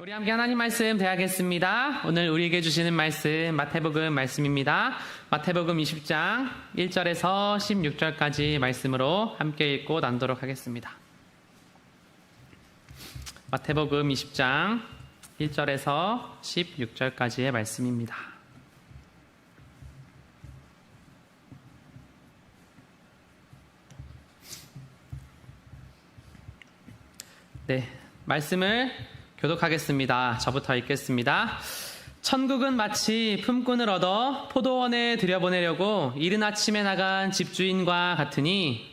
우리 함께 하나님 말씀 대하겠습니다. 오늘 우리에게 주시는 말씀 마태복음 말씀입니다. 마태복음 20장 1절에서 16절까지 말씀으로 함께 읽고 나누도록 하겠습니다. 마태복음 20장 1절에서 16절까지의 말씀입니다. 네, 말씀을 교독하겠습니다. 저부터 읽겠습니다. 천국은 마치 품꾼을 얻어 포도원에 들여보내려고 이른 아침에 나간 집주인과 같으니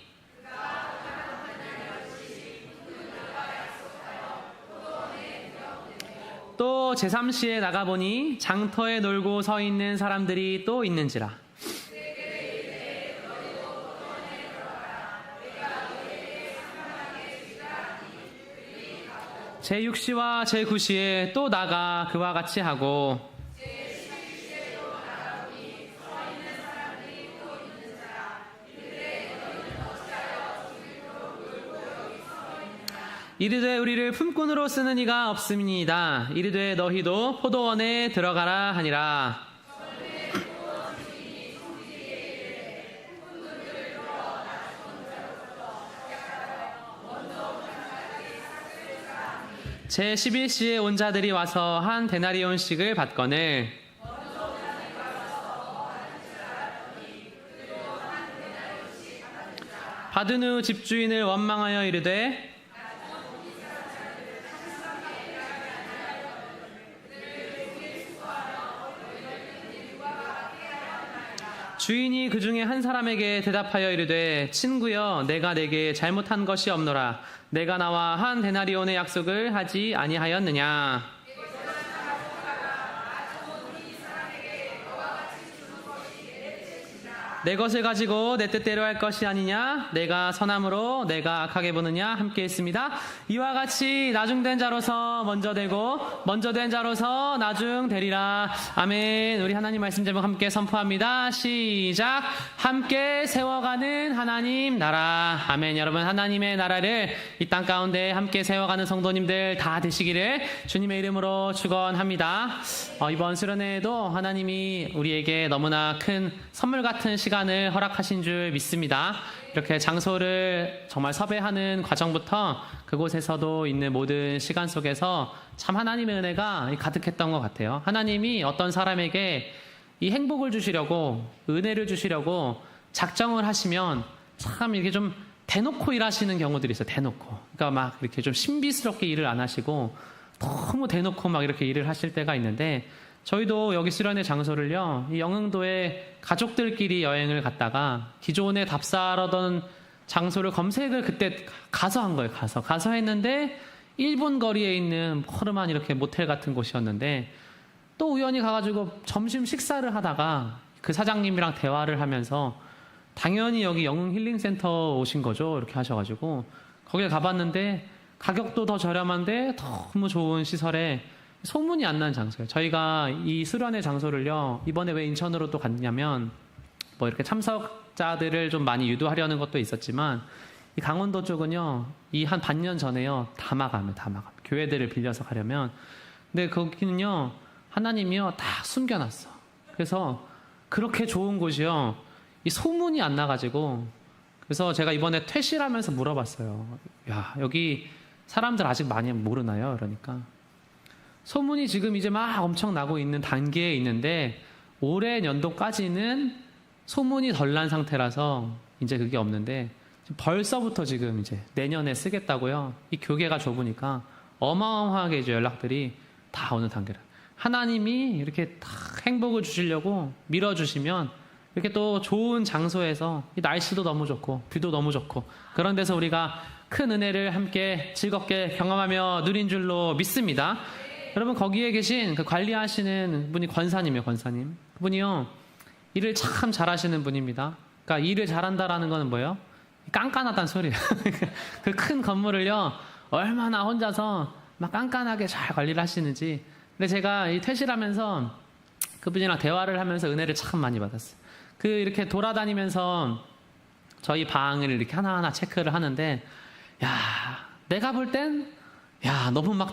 또 제3시에 나가보니 장터에 놀고 서 있는 사람들이 또 있는지라. 제6시와 제9시에 또 나가 그와 같이 하고 이르되 우리를 품꾼으로 쓰는 이가 없음이니이다. 이르되 너희도 포도원에 들어가라 하니라. 제11시에 온 자들이 와서 한 데나리온씩을 받거늘 받은 후 집주인을 원망하여 이르되 주인이 그 중에 한 사람에게 대답하여 이르되 친구여 내가 내게 잘못한 것이 없노라. 내가 나와 한 데나리온의 약속을 하지 아니하였느냐. 내 것을 가지고 내 뜻대로 할 것이 아니냐. 내가 선함으로 내가 악하게 보느냐. 함께 했습니다. 이와 같이 나중된 자로서 먼저 되고 먼저 된 자로서 나중되리라. 아멘. 우리 하나님 말씀 제목 함께 선포합니다. 시작. 함께 세워가는 하나님 나라. 아멘. 여러분 하나님의 나라를 이 땅 가운데 함께 세워가는 성도님들 다 되시기를 주님의 이름으로 축원합니다. 이번 수련회에도 하나님이 우리에게 너무나 큰 선물 같은 시간을 허락하신 줄 믿습니다. 이렇게 장소를 정말 섭외하는 과정부터 그곳에서도 있는 모든 시간 속에서 참 하나님의 은혜가 가득했던 것 같아요. 하나님이 어떤 사람에게 이 행복을 주시려고 은혜를 주시려고 작정을 하시면 참 이렇게 좀 대놓고 일하시는 경우들이 있어요. 대놓고. 그러니까 막 이렇게 좀 신비스럽게 일을 안 하시고 너무 대놓고 막 이렇게 일을 하실 때가 있는데 저희도 여기 수련회 장소를요, 이 영흥도에 가족들끼리 여행을 갔다가 기존에 답사하던 장소를 검색을 그때 가서 한 거예요. 가서 했는데 1분 거리에 있는 허름한 이렇게 모텔 같은 곳이었는데 또 우연히 가가지고 점심 식사를 하다가 그 사장님이랑 대화를 하면서 당연히 여기 영흥 힐링센터 오신 거죠. 이렇게 하셔가지고 거기에 가봤는데 가격도 더 저렴한데 너무 좋은 시설에 소문이 안 나는 장소예요. 저희가 이 수련회 장소를요, 이번에 왜 인천으로 또 갔냐면 뭐 이렇게 참석자들을 좀 많이 유도하려는 것도 있었지만 이 강원도 쪽은요, 이 한 반년 전에요, 다 마감. 교회들을 빌려서 가려면. 근데 거기는요, 하나님이요, 다 숨겨놨어. 그래서 그렇게 좋은 곳이요, 이 소문이 안 나가지고, 그래서 제가 이번에 퇴실하면서 물어봤어요. 야, 여기 사람들 아직 많이 모르나요? 그러니까. 소문이 지금 이제 막 엄청 나고 있는 단계에 있는데 올해 연도까지는 소문이 덜 난 상태라서 이제 그게 없는데 벌써부터 지금 이제 내년에 쓰겠다고요. 이 교계가 좁으니까 어마어마하게 이제 연락들이 다 오는 단계라. 하나님이 이렇게 다 행복을 주시려고 밀어주시면 이렇게 또 좋은 장소에서 이 날씨도 너무 좋고 뷰도 너무 좋고 그런 데서 우리가 큰 은혜를 함께 즐겁게 경험하며 누린 줄로 믿습니다. 여러분 거기에 계신 그 관리하시는 분이 권사님이에요. 권사님. 그분이요, 일을 참 잘하시는 분입니다. 그러니까 일을 잘한다라는 거는 뭐예요? 깐깐하다는 소리예요. 그 큰 건물을요, 얼마나 혼자서 막 깐깐하게 잘 관리를 하시는지. 근데 제가 이 퇴실하면서 그분이랑 대화를 하면서 은혜를 참 많이 받았어요. 그 이렇게 돌아다니면서 저희 방을 이렇게 하나하나 체크를 하는데, 야, 내가 볼 땐, 야, 너무 막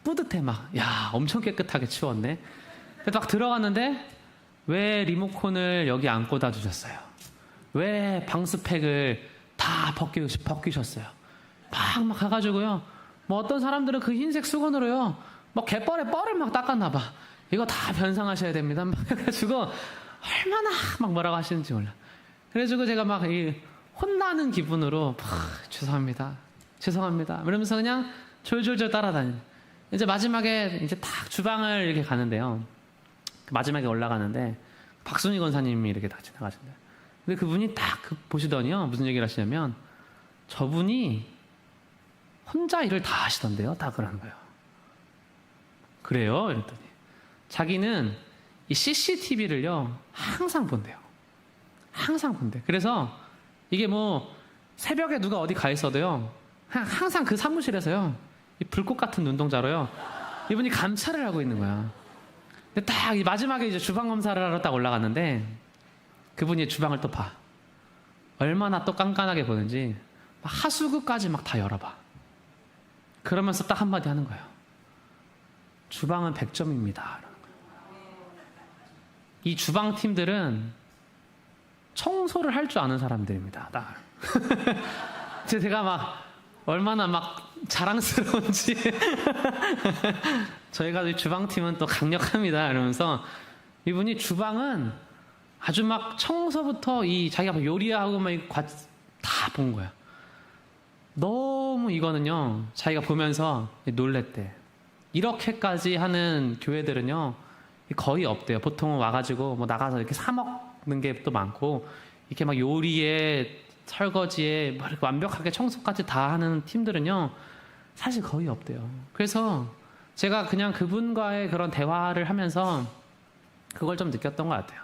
뿌듯해 막. 야, 엄청 깨끗하게 치웠네. 근데 딱 들어갔는데 왜 리모컨을 여기 안 꽂아 주셨어요? 왜 방수팩을 다 벗기셨어요? 막 가가지고요. 뭐 어떤 사람들은 그 흰색 수건으로요. 뭐 갯벌에 뻘을 막 닦았나 봐. 이거 다 변상하셔야 됩니다. 막 해가지고 얼마나 막 뭐라고 하시는지 몰라. 그래가지고 제가 막 이 혼나는 기분으로 죄송합니다. 이러면서 그냥 졸졸졸 따라다니는. 이제 마지막에 이제 딱 주방을 이렇게 가는데요. 마지막에 올라가는데 박순희 권사님이 이렇게 다 지나가신대요. 근데 그분이 딱 보시더니요. 무슨 얘기를 하시냐면 저분이 혼자 일을 다 하시던데요. 다 그러는 거예요. 그래요? 이랬더니 자기는 이 CCTV를요. 항상 본대요. 항상 본대. 그래서 이게 뭐 새벽에 누가 어디 가 있어도요. 항상 그 사무실에서요. 이 불꽃 같은 눈동자로요. 이분이 감찰을 하고 있는 거야. 근데 딱 마지막에 이제 주방 검사를 하러 딱 올라갔는데 그분이 주방을 또 봐. 얼마나 또 깐깐하게 보는지 막 하수구까지 막 다 열어봐. 그러면서 딱 한마디 하는 거예요. 주방은 100점입니다. 이 주방 팀들은 청소를 할 줄 아는 사람들입니다. 딱. 제가 막 얼마나 막 자랑스러운지 저희가 이 주방팀은 또 강력합니다 이러면서 이분이 주방은 아주 막 청소부터 이 자기가 막 요리하고 막 다 본 거야. 너무 이거는요 자기가 보면서 놀랬대. 이렇게까지 하는 교회들은요 거의 없대요. 보통은 와가지고 뭐 나가서 이렇게 사 먹는 게 또 많고 이렇게 막 요리에 설거지에 막 이렇게 완벽하게 청소까지 다 하는 팀들은요 사실 거의 없대요. 그래서 제가 그냥 그분과의 그런 대화를 하면서 그걸 좀 느꼈던 것 같아요.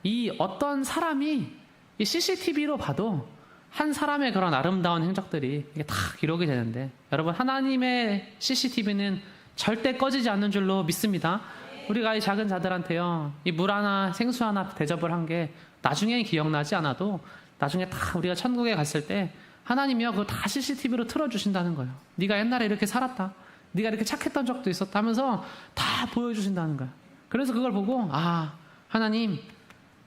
이 어떤 사람이 이 CCTV로 봐도 한 사람의 그런 아름다운 행적들이 이게 다 기록이 되는데 여러분 하나님의 CCTV는 절대 꺼지지 않는 줄로 믿습니다. 우리가 이 작은 자들한테요 이 물 하나 생수 하나 대접을 한 게 나중에 기억나지 않아도 나중에 다 우리가 천국에 갔을 때 하나님이요 그거 다 CCTV로 틀어주신다는 거예요. 네가 옛날에 이렇게 살았다. 네가 이렇게 착했던 적도 있었다 하면서 다 보여주신다는 거예요. 그래서 그걸 보고 하나님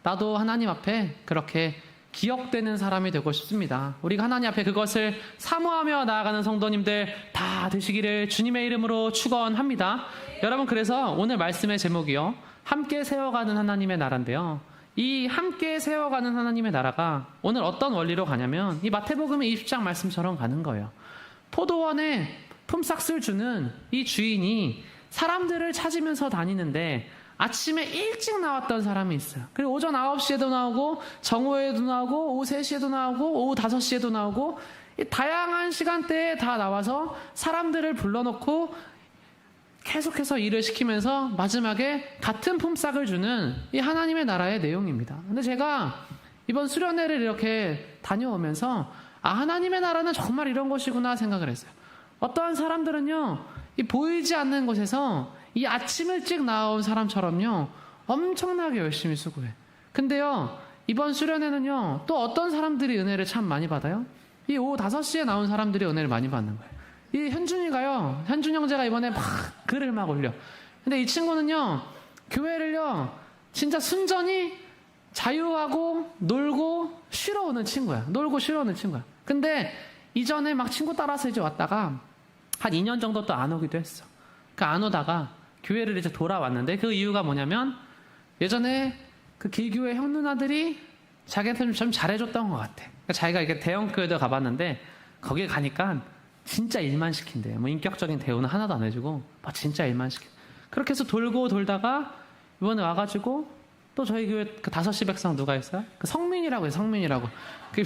나도 하나님 앞에 그렇게 기억되는 사람이 되고 싶습니다. 우리가 하나님 앞에 그것을 사모하며 나아가는 성도님들 다 되시기를 주님의 이름으로 축원합니다. 여러분 그래서 오늘 말씀의 제목이요 함께 세워가는 하나님의 나라인데요. 이 함께 세워가는 하나님의 나라가 오늘 어떤 원리로 가냐면 이 마태복음의 20장 말씀처럼 가는 거예요. 포도원에 품삯을 주는 이 주인이 사람들을 찾으면서 다니는데 아침에 일찍 나왔던 사람이 있어요. 그리고 오전 9시에도 나오고 정오에도 나오고 오후 3시에도 나오고 오후 5시에도 나오고 이 다양한 시간대에 다 나와서 사람들을 불러놓고 계속해서 일을 시키면서 마지막에 같은 품삯을 주는 이 하나님의 나라의 내용입니다. 근데 제가 이번 수련회를 이렇게 다녀오면서 하나님의 나라는 정말 이런 것이구나 생각을 했어요. 어떠한 사람들은요 이 보이지 않는 곳에서 이 아침 일찍 나온 사람처럼요 엄청나게 열심히 수고해. 근데요 이번 수련회는요 또 어떤 사람들이 은혜를 참 많이 받아요? 이 오후 5시에 나온 사람들이 은혜를 많이 받는 거예요. 이 현준이가요 현준 형제가 이번에 막 글을 막 올려. 근데 이 친구는요 교회를요 진짜 순전히 자유하고 놀고 쉬러 오는 친구야. 놀고 쉬러 오는 친구야. 근데 이전에 막 친구 따라서 이제 왔다가 한 2년 정도 또 안 오기도 했어. 그러니까 안 오다가 교회를 이제 돌아왔는데 그 이유가 뭐냐면 예전에 그 길교회 형 누나들이 자기한테 좀 잘해줬던 것 같아. 그러니까 자기가 이렇게 대형 교회도 가봤는데 거기에 가니까 진짜 일만 시킨대요. 뭐 인격적인 대우는 하나도 안 해주고 진짜 일만 시켜. 그렇게 해서 돌고 돌다가 이번에 와가지고 또 저희 교회 그 5시 백성 누가 있어요? 그 성민이라고 해요. 성민이라고. 그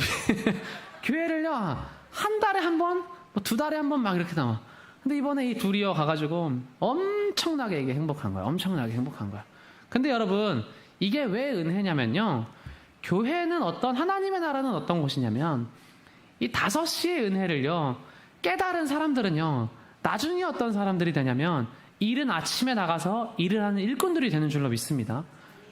교회를요 한 달에 한 번, 뭐 2달에 한 번 막 이렇게 나와. 근데 이번에 이 둘이요 가가지고 엄청나게 이게 행복한 거야. 엄청나게 행복한 거야. 근데 여러분 이게 왜 은혜냐면요. 교회는 하나님의 나라는 어떤 곳이냐면 이 5시의 은혜를요 깨달은 사람들은요 나중에 어떤 사람들이 되냐면 이른 아침에 나가서 일을 하는 일꾼들이 되는 줄로 믿습니다.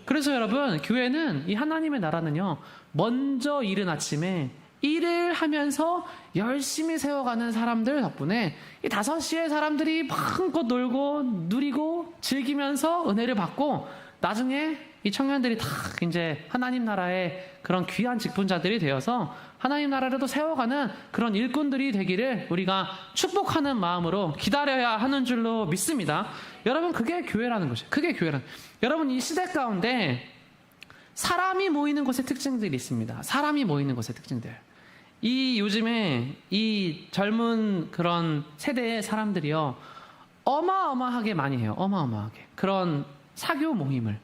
그래서 여러분 교회는 이 하나님의 나라는요 먼저 이른 아침에 일을 하면서 열심히 세워가는 사람들 덕분에 이 5시에 사람들이 마음껏 놀고 누리고 즐기면서 은혜를 받고 나중에 이 청년들이 다 이제 하나님 나라의 그런 귀한 직분자들이 되어서 하나님 나라를 또 세워가는 그런 일꾼들이 되기를 우리가 축복하는 마음으로 기다려야 하는 줄로 믿습니다. 여러분, 그게 교회라는 것이에요. 그게 교회라는. 여러분, 이 시대 가운데 사람이 모이는 곳의 특징들이 있습니다. 사람이 모이는 곳의 특징들. 이 요즘에 이 젊은 그런 세대의 사람들이요, 어마어마하게 많이 해요. 어마어마하게. 그런 사교 모임을.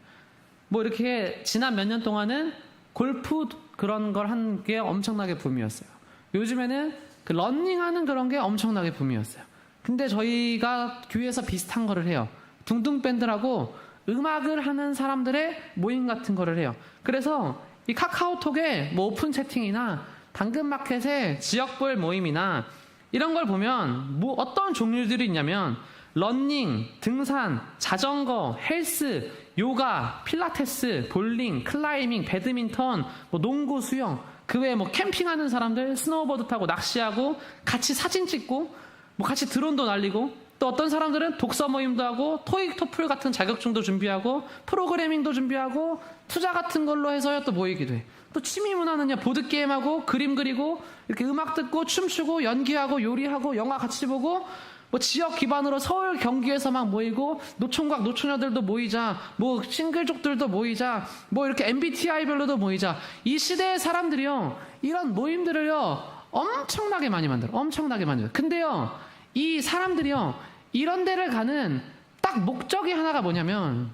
뭐 이렇게 지난 몇 년 동안은 골프 그런 걸 한 게 엄청나게 붐이었어요. 요즘에는 그 러닝하는 그런 게 엄청나게 붐이었어요. 근데 저희가 교회에서 비슷한 거를 해요. 둥둥 밴드라고 음악을 하는 사람들의 모임 같은 거를 해요. 그래서 이 카카오톡에 뭐 오픈 채팅이나 당근마켓의 지역별 모임이나 이런 걸 보면 뭐 어떤 종류들이 있냐면 러닝, 등산, 자전거, 헬스, 요가, 필라테스, 볼링, 클라이밍, 배드민턴, 뭐 농구, 수영, 그 외에 뭐 캠핑하는 사람들, 스노우보드 타고 낚시하고 같이 사진 찍고 뭐 같이 드론도 날리고, 또 어떤 사람들은 독서 모임도 하고 토익, 토플 같은 자격증도 준비하고 프로그래밍도 준비하고 투자 같은 걸로 해서 또 모이기도 해. 또 취미 문화는요, 보드게임하고 그림 그리고 이렇게 음악 듣고 춤추고 연기하고 요리하고 영화 같이 보고 뭐 지역 기반으로 서울 경기에서 막 모이고 노총각 노처녀들도 모이자, 뭐 싱글족들도 모이자, 뭐 이렇게 MBTI별로도 모이자. 이 시대의 사람들이요, 이런 모임들을요 엄청나게 많이 만들어. 엄청나게 만들어. 근데요, 이 사람들이요, 이런 데를 가는 딱 목적이 하나가 뭐냐면,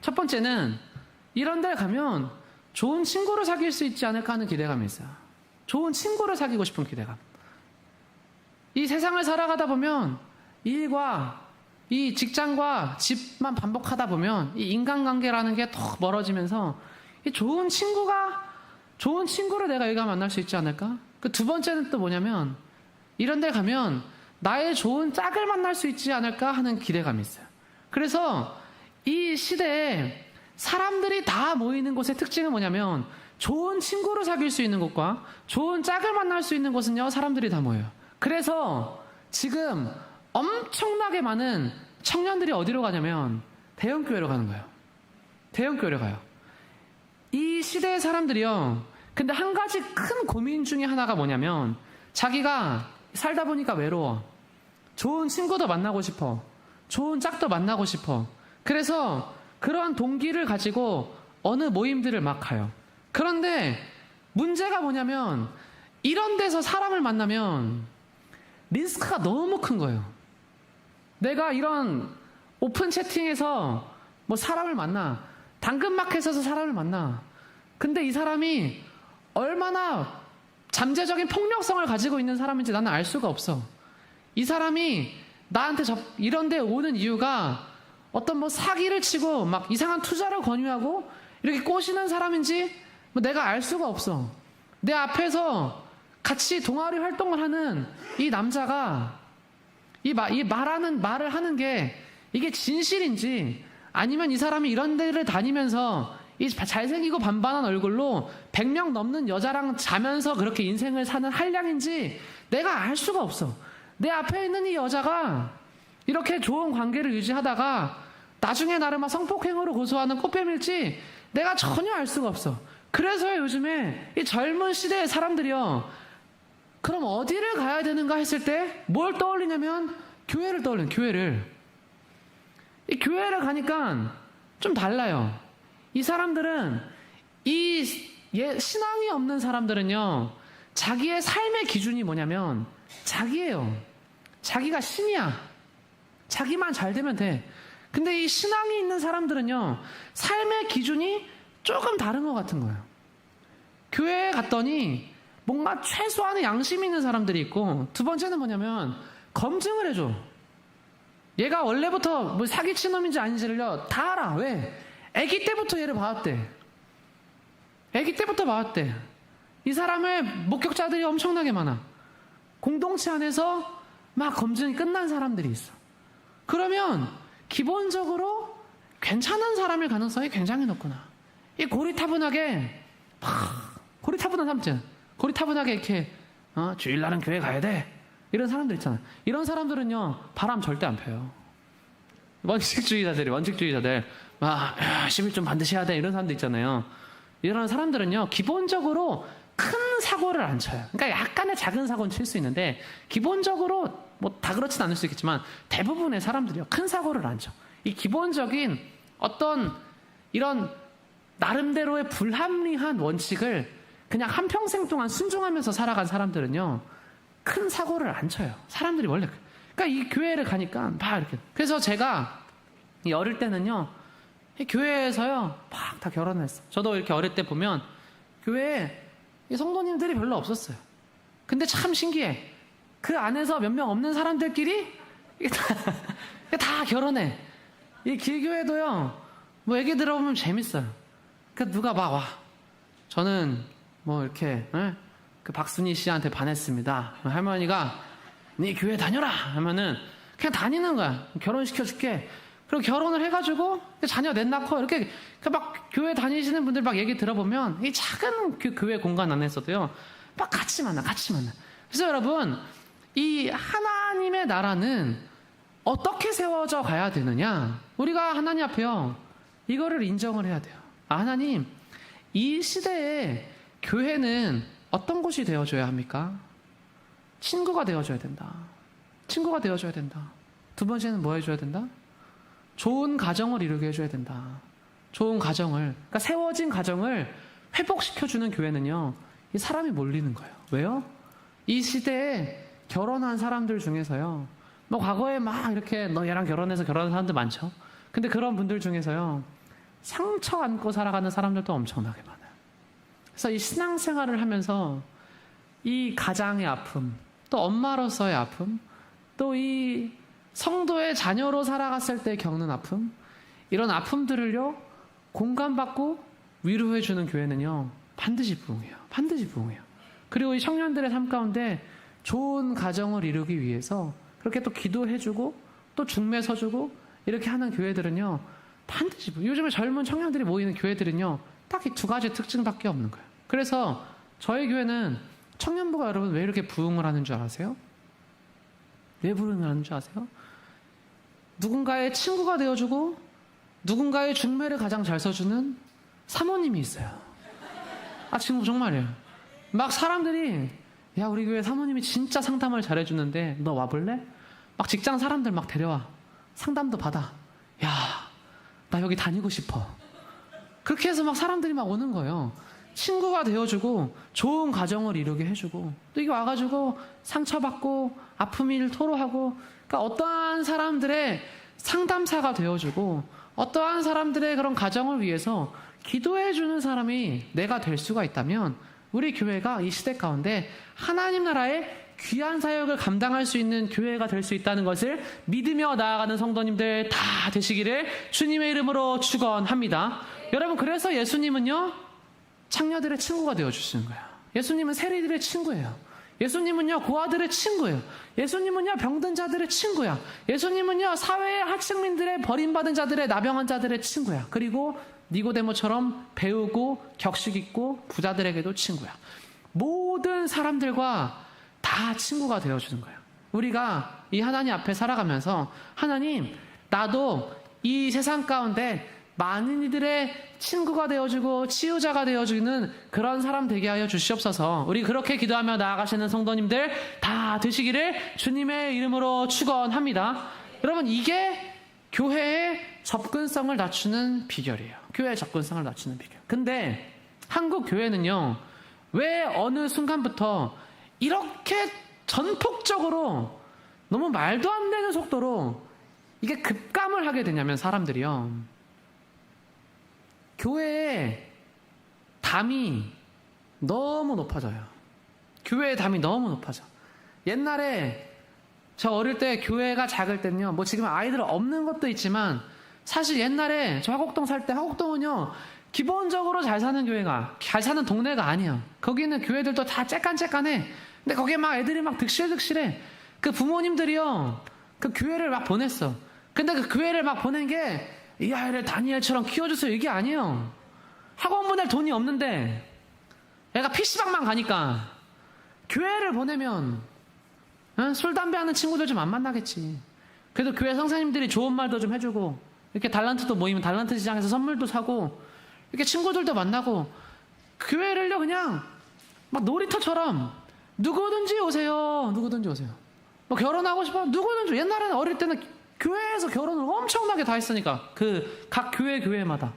첫 번째는 이런 데를 가면 좋은 친구를 사귈 수 있지 않을까 하는 기대감이 있어요. 좋은 친구를 사귀고 싶은 기대감. 이 세상을 살아가다 보면 일과 이 직장과 집만 반복하다 보면 이 인간관계라는 게 더 멀어지면서 이 좋은 친구를 내가 여기가 만날 수 있지 않을까? 그 두 번째는 또 뭐냐면, 이런 데 가면 나의 좋은 짝을 만날 수 있지 않을까 하는 기대감이 있어요. 그래서 이 시대에 사람들이 다 모이는 곳의 특징은 뭐냐면, 좋은 친구를 사귈 수 있는 곳과 좋은 짝을 만날 수 있는 곳은요, 사람들이 다 모여요. 그래서 지금 엄청나게 많은 청년들이 어디로 가냐면 대형교회로 가는 거예요. 대형교회로 가요. 이 시대의 사람들이요, 근데 한 가지 큰 고민 중에 하나가 뭐냐면, 자기가 살다 보니까 외로워. 좋은 친구도 만나고 싶어. 좋은 짝도 만나고 싶어. 그래서 그러한 동기를 가지고 어느 모임들을 막 가요. 그런데 문제가 뭐냐면, 이런 데서 사람을 만나면 리스크가 너무 큰 거예요. 내가 이런 오픈 채팅에서 뭐 사람을 만나, 당근마켓에서 사람을 만나. 근데 이 사람이 얼마나 잠재적인 폭력성을 가지고 있는 사람인지 나는 알 수가 없어. 이 사람이 나한테 이런 데 오는 이유가 어떤 뭐 사기를 치고 막 이상한 투자를 권유하고 이렇게 꼬시는 사람인지 뭐 내가 알 수가 없어. 내 앞에서 같이 동아리 활동을 하는 이 남자가 이 말을 하는 게 이게 진실인지, 아니면 이 사람이 이런 데를 다니면서 이 잘생기고 반반한 얼굴로 100명 넘는 여자랑 자면서 그렇게 인생을 사는 한량인지 내가 알 수가 없어. 내 앞에 있는 이 여자가 이렇게 좋은 관계를 유지하다가 나중에 나를 막 성폭행으로 고소하는 꽃뱀일지 내가 전혀 알 수가 없어. 그래서 요즘에 이 젊은 시대의 사람들이요, 그럼 어디를 가야 되는가 했을 때 뭘 떠올리냐면 교회를 떠올리는, 교회를. 이 교회를 가니까 좀 달라요. 이 사람들은 신앙이 없는 사람들은요, 자기의 삶의 기준이 뭐냐면 자기예요. 자기가 신이야. 자기만 잘 되면 돼. 근데 이 신앙이 있는 사람들은요, 삶의 기준이 조금 다른 것 같은 거예요. 교회에 갔더니 뭔가 최소한의 양심이 있는 사람들이 있고, 두 번째는 뭐냐면 검증을 해줘. 얘가 원래부터 뭐 사기친 놈인지 아닌지를요 다 알아. 왜? 아기 때부터 얘를 봐왔대. 아기 때부터 봐왔대. 이 사람의 목격자들이 엄청나게 많아. 공동체 안에서 막 검증이 끝난 사람들이 있어. 그러면 기본적으로 괜찮은 사람일 가능성이 굉장히 높구나. 이 고리타분한 삼촌, 고리타분하게 이렇게 주일날은 교회 가야 돼 이런 사람들 있잖아요. 이런 사람들은요 바람 절대 안 펴요. 원칙주의자들 막 11조 반드시 해야 돼 이런 사람들 있잖아요. 이런 사람들은요 기본적으로 큰 사고를 안 쳐요. 그러니까 약간의 작은 사고는 칠 수 있는데 기본적으로 뭐 다 그렇진 않을 수 있겠지만 대부분의 사람들이요 큰 사고를 안 쳐. 이 기본적인 어떤 이런 나름대로의 불합리한 원칙을 그냥 한평생 동안 순종하면서 살아간 사람들은요 큰 사고를 안 쳐요. 사람들이 원래 그러니까 이 교회를 가니까 막 이렇게. 그래서 제가 이 어릴 때는요 이 교회에서요 막 다 결혼했어. 저도 이렇게 어릴 때 보면 교회에 이 성도님들이 별로 없었어요. 근데 참 신기해. 그 안에서 몇 명 없는 사람들끼리 이게 다 결혼해. 이 길교회도요 뭐 얘기 들어보면 재밌어요. 그러니까 누가 막 와. 저는 뭐 이렇게 그 박순희 씨한테 반했습니다. 할머니가 네 교회 다녀라 하면은 그냥 다니는 거야. 결혼시켜줄게. 그리고 결혼을 해가지고 자녀 넷 낳고 이렇게 막 교회 다니시는 분들 막 얘기 들어보면 이 작은 그 교회 공간 안에서도요 막 같이 만나. 그래서 여러분 이 하나님의 나라는 어떻게 세워져 가야 되느냐? 우리가 하나님 앞에요 이거를 인정을 해야 돼요. 하나님 이 시대에 교회는 어떤 곳이 되어줘야 합니까? 친구가 되어줘야 된다. 두 번째는 뭐 해줘야 된다? 좋은 가정을 이루게 해줘야 된다. 좋은 가정을, 그러니까 세워진 가정을 회복시켜주는 교회는요, 이 사람이 몰리는 거예요. 왜요? 이 시대에 결혼한 사람들 중에서요, 뭐 과거에 막 이렇게 너 얘랑 결혼해서 결혼한 사람들 많죠. 근데 그런 분들 중에서요, 상처 안고 살아가는 사람들도 엄청나게 많아요. 그래서 이 신앙생활을 하면서 이 가장의 아픔, 또 엄마로서의 아픔, 또 이 성도의 자녀로 살아갔을 때 겪는 아픔, 이런 아픔들을요 공감받고 위로해주는 교회는요 반드시 부흥해요. 그리고 이 청년들의 삶 가운데 좋은 가정을 이루기 위해서 그렇게 또 기도해주고 또 중매 서주고 이렇게 하는 교회들은요 반드시 요즘에 젊은 청년들이 모이는 교회들은요 딱 이 두 가지 특징밖에 없는 거예요. 그래서 저희 교회는 청년부가 여러분 왜 이렇게 부흥을 하는 줄 아세요? 왜 부흥을 하는 줄 아세요? 누군가의 친구가 되어주고 누군가의 중매를 가장 잘 서주는 사모님이 있어요. 지금 정말이에요. 막 사람들이 야 우리 교회 사모님이 진짜 상담을 잘해주는데 너 와볼래? 막 직장 사람들 막 데려와. 상담도 받아. 야 나 여기 다니고 싶어. 그렇게 해서 막 사람들이 막 오는 거예요. 친구가 되어주고 좋은 가정을 이루게 해주고 또 이게 와가지고 상처받고 아픔을 토로하고 그러니까 어떠한 사람들의 상담사가 되어주고 어떠한 사람들의 그런 가정을 위해서 기도해주는 사람이 내가 될 수가 있다면 우리 교회가 이 시대 가운데 하나님 나라의 귀한 사역을 감당할 수 있는 교회가 될 수 있다는 것을 믿으며 나아가는 성도님들 다 되시기를 주님의 이름으로 축원합니다. 여러분 그래서 예수님은요 창녀들의 친구가 되어주시는 거예요. 예수님은 세리들의 친구예요. 예수님은요 고아들의 친구예요. 예수님은요 병든 자들의 친구야. 예수님은요 사회의 하층민들의 버림받은 자들의 나병한 자들의 친구야. 그리고 니고데모처럼 배우고 격식 있고 부자들에게도 친구야. 모든 사람들과 다 친구가 되어주는 거예요. 우리가 이 하나님 앞에 살아가면서 하나님 나도 이 세상 가운데 많은 이들의 친구가 되어주고 치유자가 되어주는 그런 사람 되게 하여 주시옵소서. 우리 그렇게 기도하며 나아가시는 성도님들 다 되시기를 주님의 이름으로 축원합니다. 여러분 이게 교회의 접근성을 낮추는 비결이에요. 교회의 접근성을 낮추는 비결. 근데 한국 교회는요 왜 어느 순간부터 이렇게 전폭적으로 너무 말도 안 되는 속도로 이게 급감을 하게 되냐면 사람들이요 교회의 담이 너무 높아져요. 교회의 담이 너무 높아져. 옛날에 저 어릴 때 교회가 작을 때는요 뭐 지금 아이들 없는 것도 있지만 사실 옛날에 저 화곡동 살 때 화곡동은요 기본적으로 잘 사는 교회가 잘 사는 동네가 아니에요. 거기는 교회들도 다 째깐째깐해. 근데 거기에 막 애들이 막 득실득실해. 그 부모님들이요 그 교회를 막 보냈어. 근데 그 교회를 막 보낸 게 이 아이를 다니엘처럼 키워주세요 이게 아니에요. 학원 보낼 돈이 없는데 애가 PC방만 가니까 교회를 보내면 술, 담배 하는 친구들 좀 안 만나겠지. 그래도 교회 선생님들이 좋은 말도 좀 해주고, 이렇게 달란트도 모이면 달란트 시장에서 선물도 사고, 이렇게 친구들도 만나고, 교회를요 그냥 막 놀이터처럼 누구든지 오세요. 누구든지 오세요. 뭐 결혼하고 싶어? 누구든지. 옛날에는 어릴 때는 교회에서 결혼을 엄청나게 다 했으니까, 그 각 교회마다.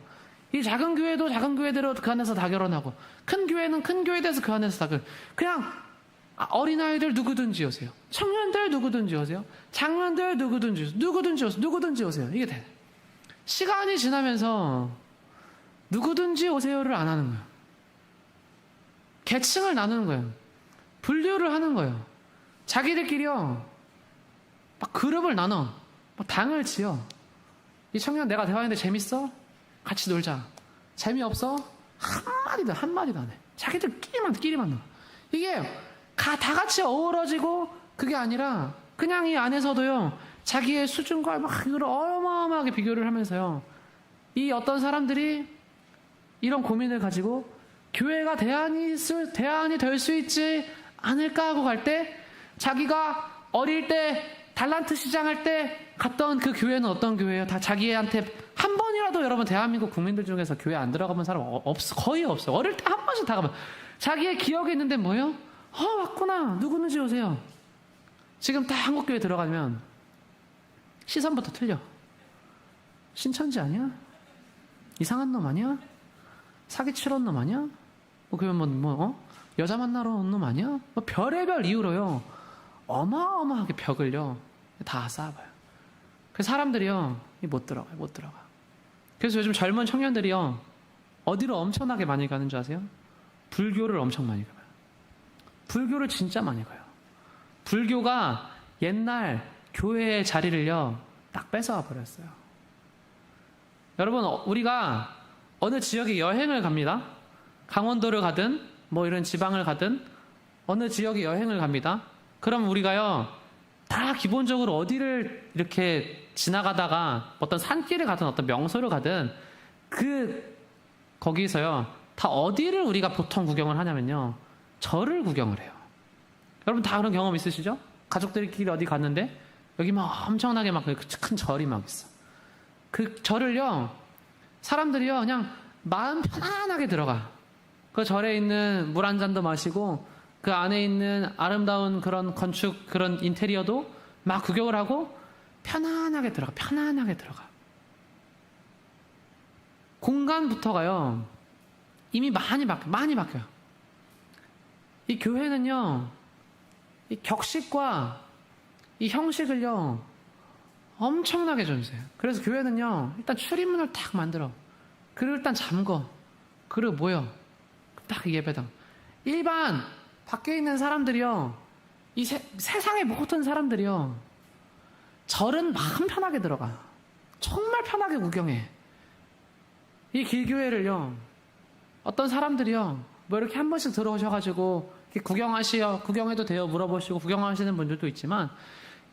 이 작은 교회도 작은 교회대로 그 안에서 다 결혼하고, 큰 교회는 큰 교회에서 그 안에서 다 그냥 어린아이들 누구든지 오세요. 청년들 누구든지 오세요. 장년들 누구든지 오세요. 누구든지 오세요. 이게 돼. 시간이 지나면서 누구든지 오세요를 안 하는 거예요. 계층을 나누는 거예요. 분류를 하는 거예요. 자기들끼리요 막 그룹을 나눠, 막 당을 지어. 이 청년 내가 대화하는데 재밌어? 같이 놀자. 재미없어? 한마디도 안 해. 자기들끼리만 놀아. 이게 다 같이 어우러지고, 그게 아니라 그냥 이 안에서도요 자기의 수준과 막 이걸 어마어마하게 비교를 하면서요, 이 어떤 사람들이 이런 고민을 가지고 교회가 대안이 될 수 있지 않을까 하고 갈 때, 자기가 어릴 때 달란트 시장 할 때 갔던 그 교회는 어떤 교회예요? 다 자기한테 한 번이라도, 여러분 대한민국 국민들 중에서 교회 안 들어가본 사람 거의 없어요. 어릴 때 한 번씩 다 가면 자기의 기억에 있는데 뭐예요? 왔구나. 누구든지 오세요. 지금 딱 한국교회 들어가면 시선부터 틀려. 신천지 아니야? 이상한 놈 아니야? 사기치러 온 놈 아니야? 그러면 여자 만나러 온 놈 아니야? 별의별 이유로요 어마어마하게 벽을요 다 쌓아봐요. 그래서 사람들이요 못 들어가. 그래서 요즘 젊은 청년들이요 어디로 엄청나게 많이 가는 줄 아세요? 불교를 엄청 많이 가요. 불교를 진짜 많이 가요. 불교가 옛날 교회의 자리를요 딱 뺏어와 버렸어요. 여러분, 우리가 어느 지역에 여행을 갑니다. 강원도를 가든 뭐 이런 지방을 가든 어느 지역에 여행을 갑니다. 그럼 우리가요 다 기본적으로 어디를 이렇게 지나가다가 어떤 산길을 가든 어떤 명소를 가든 거기서요 다 어디를 우리가 보통 구경을 하냐면요 절을 구경을 해요. 여러분 다 그런 경험 있으시죠? 가족들끼리 어디 갔는데 여기 막 엄청나게 막 큰 절이 막 있어. 그 절을요 사람들이요 그냥 마음 편안하게 들어가. 그 절에 있는 물 한 잔도 마시고, 그 안에 있는 아름다운 그런 건축, 그런 인테리어도 막 구경을 하고 편안하게 들어가. 공간부터가요 이미 많이 바뀌어요. 이 교회는요 이 격식과 이 형식을요 엄청나게 존재해요. 그래서 교회는요 일단 출입문을 딱 만들어. 그리고 일단 잠궈. 그리고 모여. 딱 예배당. 일반 밖에 있는 사람들이요 이 세상의 모든 사람들이요 절은 마음 편하게 들어가. 정말 편하게 구경해. 이 길교회를요 어떤 사람들이요 뭐 이렇게 한 번씩 들어오셔가지고 구경해도 돼요 물어보시고 구경하시는 분들도 있지만,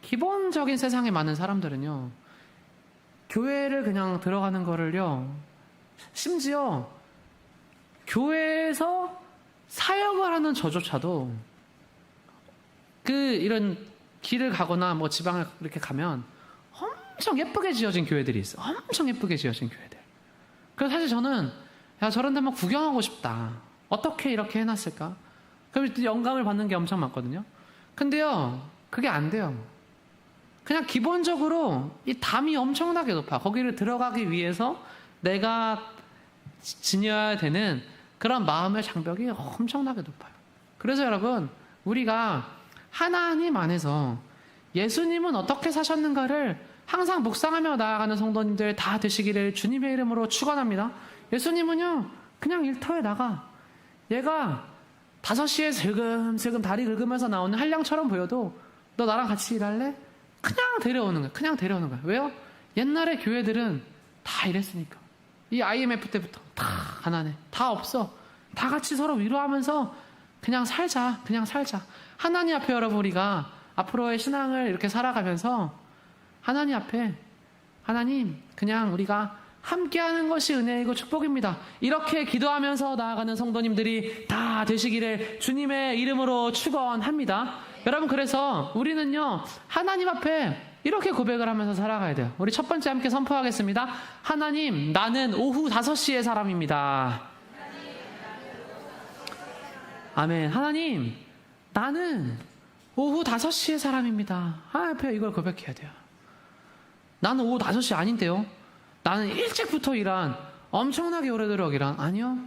기본적인 세상에 많은 사람들은요 교회를 그냥 들어가는 거를요, 심지어 교회에서 사역을 하는 저조차도 이런 길을 가거나 뭐 지방을 이렇게 가면 엄청 예쁘게 지어진 교회들이 있어. 엄청 예쁘게 지어진 교회들. 그래서 사실 저는 저런 데만 구경하고 싶다. 어떻게 이렇게 해놨을까? 그럼 영감을 받는 게 엄청 많거든요. 근데요 그게 안 돼요. 그냥 기본적으로 이 담이 엄청나게 높아. 거기를 들어가기 위해서 내가 지녀야 되는 그런 마음의 장벽이 엄청나게 높아요. 그래서 여러분, 우리가 하나님 안에서 예수님은 어떻게 사셨는가를 항상 묵상하며 나아가는 성도님들 다 되시기를 주님의 이름으로 축원합니다. 예수님은요 그냥 일터에 나가. 얘가 5시에 슬금슬금 다리 긁으면서 나오는 한량처럼 보여도 너 나랑 같이 일할래? 그냥 데려오는 거야. 왜요? 옛날에 교회들은 다 이랬으니까. 이 IMF 때부터 다 가난해. 다 없어. 다 같이 서로 위로하면서 그냥 살자. 하나님 앞에 여러분, 우리가 앞으로의 신앙을 이렇게 살아가면서 하나님 앞에, 하나님 그냥 우리가 함께하는 것이 은혜이고 축복입니다. 이렇게 기도하면서 나아가는 성도님들이 다 되시기를 주님의 이름으로 축원합니다. 여러분, 그래서 우리는요, 하나님 앞에 이렇게 고백을 하면서 살아가야 돼요. 우리 첫 번째 함께 선포하겠습니다. 하나님, 나는 오후 5시의 사람입니다. 아멘. 하나님, 나는 오후 5시의 사람입니다. 하나님 앞에 이걸 고백해야 돼요. 나는 오후 5시 아닌데요. 나는 일찍부터 일한, 엄청나게 오래도록 일한. 아니요.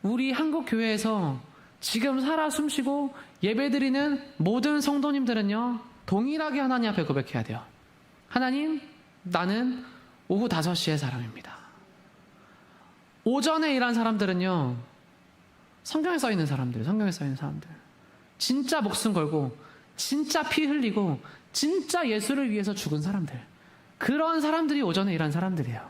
우리 한국교회에서 지금 살아 숨쉬고 예배드리는 모든 성도님들은요, 동일하게 하나님 앞에 고백해야 돼요. 하나님, 나는 오후 5시의 사람입니다. 오전에 일한 사람들은요, 성경에 써 있는 사람들, 진짜 목숨 걸고, 진짜 피 흘리고, 진짜 예수를 위해서 죽은 사람들. 그런 사람들이 오전에 일한 사람들이에요.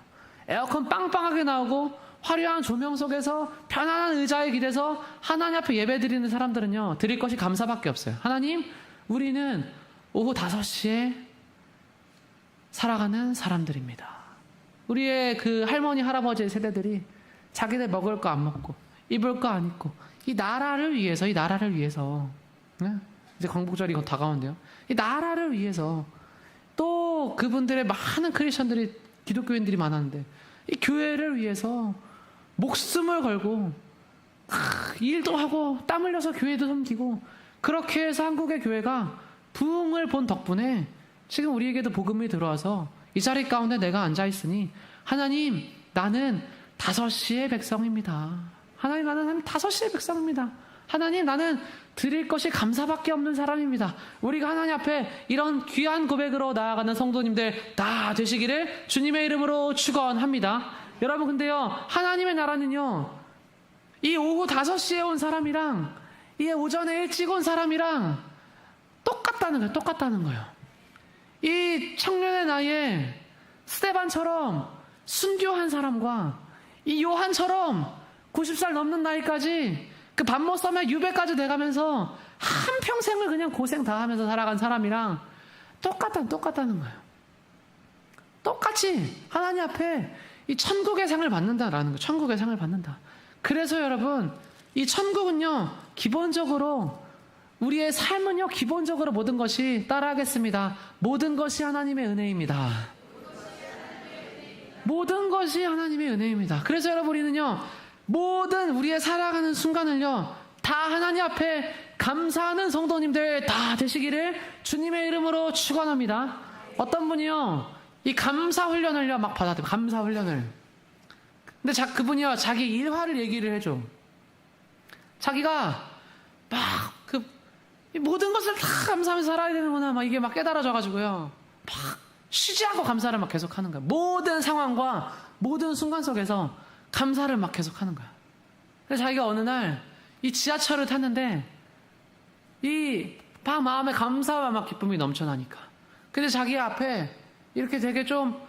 에어컨 빵빵하게 나오고 화려한 조명 속에서 편안한 의자에 기대서 하나님 앞에 예배드리는 사람들은요, 드릴 것이 감사밖에 없어요. 하나님, 우리는 오후 5시에 살아가는 사람들입니다. 우리의 그 할머니, 할아버지의 세대들이 자기들 먹을 거 안 먹고 입을 거 안 입고 이 나라를 위해서 네? 이제 광복절이 다가오는데요. 이 나라를 위해서 또 그분들의 많은 크리스천들이, 기독교인들이 많았는데 이 교회를 위해서 목숨을 걸고 일도 하고 땀 흘려서 교회도 섬기고, 그렇게 해서 한국의 교회가 부흥을 본 덕분에 지금 우리에게도 복음이 들어와서 이 자리 가운데 내가 앉아있으니, 하나님, 나는 5시의 백성입니다. 하나님, 나는 5시의 백성입니다. 하나님, 나는 드릴 것이 감사밖에 없는 사람입니다. 우리가 하나님 앞에 이런 귀한 고백으로 나아가는 성도님들 다 되시기를 주님의 이름으로 축원합니다. 여러분, 근데요, 하나님의 나라는요, 이 오후 5시에 온 사람이랑 이 오전에 일찍 온 사람이랑 똑같다는 거예요. 이 청년의 나이에 스데반처럼 순교한 사람과 이 요한처럼 90살 넘는 나이까지 그 밥 못 싸면 유배까지 돼가면서 한평생을 그냥 고생 다 하면서 살아간 사람이랑 똑같다는 거예요. 똑같이 하나님 앞에 이 천국의 상을 받는다라는 거예요. 천국의 상을 받는다. 그래서 여러분, 이 천국은요, 기본적으로 우리의 삶은요, 기본적으로 모든 것이 따라하겠습니다. 모든 것이 하나님의 은혜입니다. 모든 것이 하나님의 은혜입니다. 그래서 여러분, 우리는요, 모든 우리의 살아가는 순간을요, 다 하나님 앞에 감사하는 성도님들 다 되시기를 주님의 이름으로 축원합니다. 어떤 분이요, 이 감사 훈련을요 막 받아들여. 감사 훈련을. 근데 그분이요, 자기 일화를 얘기를 해줘. 자기가 막 모든 것을 다 감사하면서 살아야 되는구나, 막 이게 막 깨달아져가지고요, 막 쉬지 않고 감사를 막 계속하는 거야. 모든 상황과 모든 순간 속에서 감사를 막 계속하는 거야. 그래서 자기가 어느 날 이 지하철을 탔는데 이 막 마음에 감사와 막 기쁨이 넘쳐나니까, 근데 자기 앞에 이렇게 되게 좀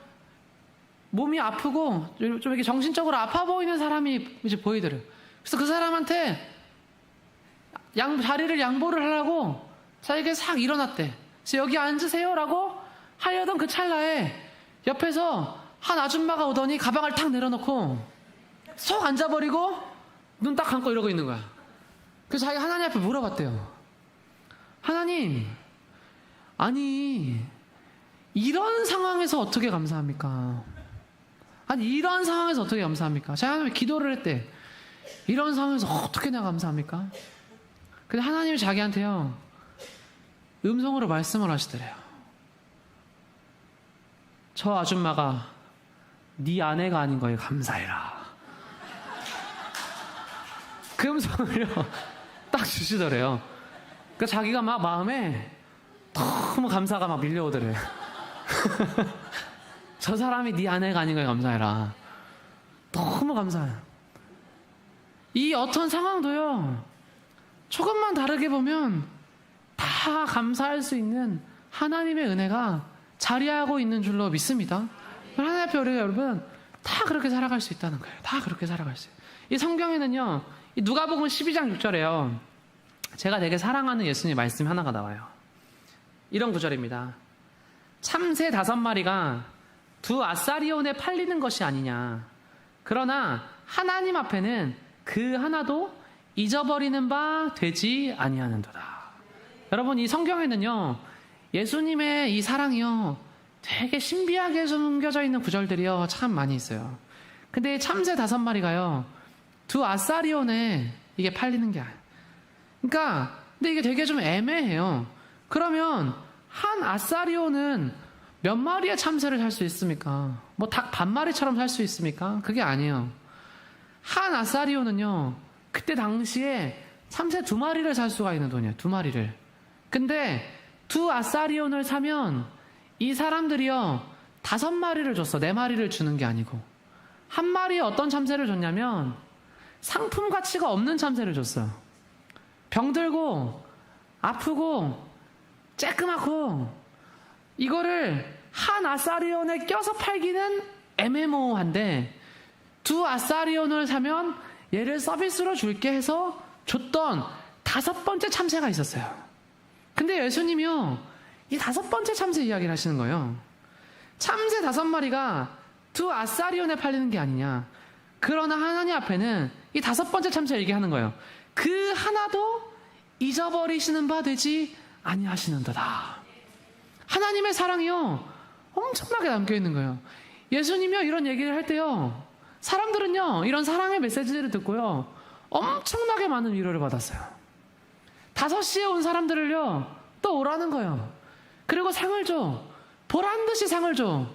몸이 아프고 좀 이렇게 정신적으로 아파 보이는 사람이 이제 보이더래요. 그래서 그 사람한테 자리를 양보를 하려고 자기가 싹 일어났대. 그래서 여기 앉으세요라고 하려던 그 찰나에 옆에서 한 아줌마가 오더니 가방을 탁 내려놓고 쏙 앉아버리고 눈 딱 감고 이러고 있는 거야. 그래서 자기가 하나님 앞에 물어봤대요. 하나님, 아니 이런 상황에서 어떻게 감사합니까? 아니 이런 상황에서 어떻게 감사합니까? 제가 하나님께 기도를 했대. 이런 상황에서 어떻게 내가 감사합니까? 근데 하나님이 자기한테요, 음성으로 말씀을 하시더래요. 저 아줌마가 네 아내가 아닌 거에 감사해라. 그 음성을요 딱 주시더래요. 그러니까 자기가 막 마음에 너무 감사가 막 밀려오더래요. 저 사람이 네 아내가 아닌 거에 감사해라. 너무 감사해요. 이 어떤 상황도요, 조금만 다르게 보면 다 감사할 수 있는 하나님의 은혜가 자리하고 있는 줄로 믿습니다. 하나님 앞에 우리가 여러분 다 그렇게 살아갈 수 있다는 거예요. 다 그렇게 살아갈 수 있어요. 이 성경에는요, 이 누가복음 12장 6절에요. 제가 되게 사랑하는 예수님 말씀이 하나가 나와요. 이런 구절입니다. 참새 5마리가 두 아사리온에 팔리는 것이 아니냐. 그러나 하나님 앞에는 그 하나도 잊어버리는 바 되지 아니하는도다. 여러분, 이 성경에는요, 예수님의 이 사랑이요, 되게 신비하게 숨겨져 있는 구절들이요, 참 많이 있어요. 근데 참새 5마리가요, 두 아사리온에 이게 팔리는 게 아니에요. 그러니까, 근데 이게 되게 좀 애매해요. 그러면 한 아사리온은 몇 마리의 참새를 살 수 있습니까? 뭐 닭 반마리처럼 살 수 있습니까? 그게 아니에요. 한 아사리온은요, 그때 당시에 참새 2마리를 살 수가 있는 돈이에요. 2마리를. 근데 두 아사리온을 사면 이 사람들이요, 5마리를 줬어. 4마리를 주는 게 아니고. 한 마리에 어떤 참새를 줬냐면 상품 가치가 없는 참새를 줬어요. 병들고 아프고 쬐끄맣고 이거를 한 아사리온에 껴서 팔기는 애매모호한데 두 아사리온을 사면 얘를 서비스로 줄게 해서 줬던 5번째 참새가 있었어요. 근데 예수님이요, 이 5번째 참새 이야기를 하시는 거예요. 참새 5마리가 두 아사리온에 팔리는 게 아니냐. 그러나 하나님 앞에는 이 5번째 참새 얘기하는 거예요. 그 하나도 잊어버리시는 바 되지 아니하시는도다. 하나님의 사랑이요, 엄청나게 담겨있는 거예요. 예수님이요, 이런 얘기를 할 때요, 사람들은요, 이런 사랑의 메시지를 듣고요, 엄청나게 많은 위로를 받았어요. 5시에 온 사람들을요, 또 오라는 거예요. 그리고 상을 줘. 보란 듯이 상을 줘.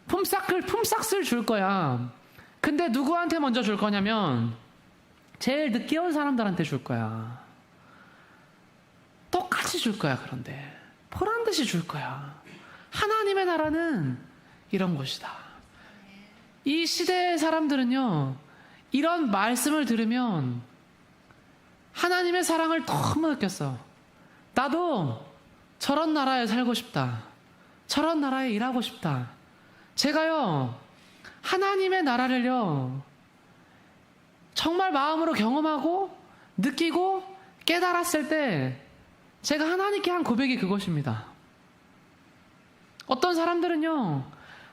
품삯을 줄 거야. 근데 누구한테 먼저 줄 거냐면 제일 늦게 온 사람들한테 줄 거야. 똑같이 줄 거야. 그런데 보란 듯이 줄 거야. 하나님의 나라는 이런 곳이다. 이 시대의 사람들은요, 이런 말씀을 들으면 하나님의 사랑을 너무 느꼈어. 나도 저런 나라에 살고 싶다. 저런 나라에 일하고 싶다. 제가요, 하나님의 나라를요, 정말 마음으로 경험하고 느끼고 깨달았을 때 제가 하나님께 한 고백이 그것입니다. 어떤 사람들은요,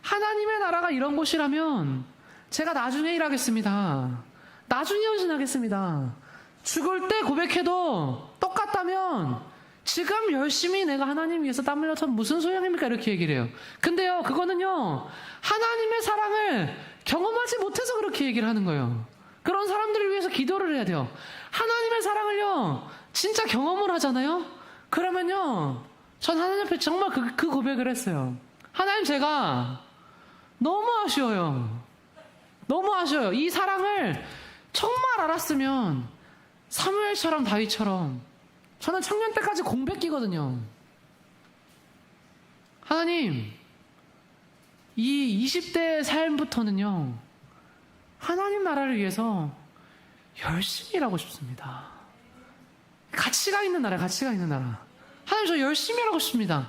하나님의 나라가 이런 곳이라면 제가 나중에 일하겠습니다. 나중에 헌신하겠습니다. 죽을 때 고백해도 똑같다면 지금 열심히 내가 하나님 위해서 땀 흘려서 무슨 소용입니까? 이렇게 얘기를 해요. 근데요, 그거는요, 하나님의 사랑을 경험하지 못해서 그렇게 얘기를 하는 거예요. 그런 사람들을 위해서 기도를 해야 돼요. 하나님의 사랑을요, 진짜 경험을 하잖아요? 그러면요, 전 하나님 앞에 정말 그 고백을 했어요. 하나님, 제가 너무 아쉬워요. 너무 아쉬워요. 이 사랑을 정말 알았으면 사무엘처럼 다윗처럼, 저는 청년 때까지 공백기거든요. 하나님, 이 20대 삶부터는요, 하나님 나라를 위해서 열심히 일하고 싶습니다. 가치가 있는 나라, 가치가 있는 나라. 하나님, 저 열심히 일하고 싶습니다.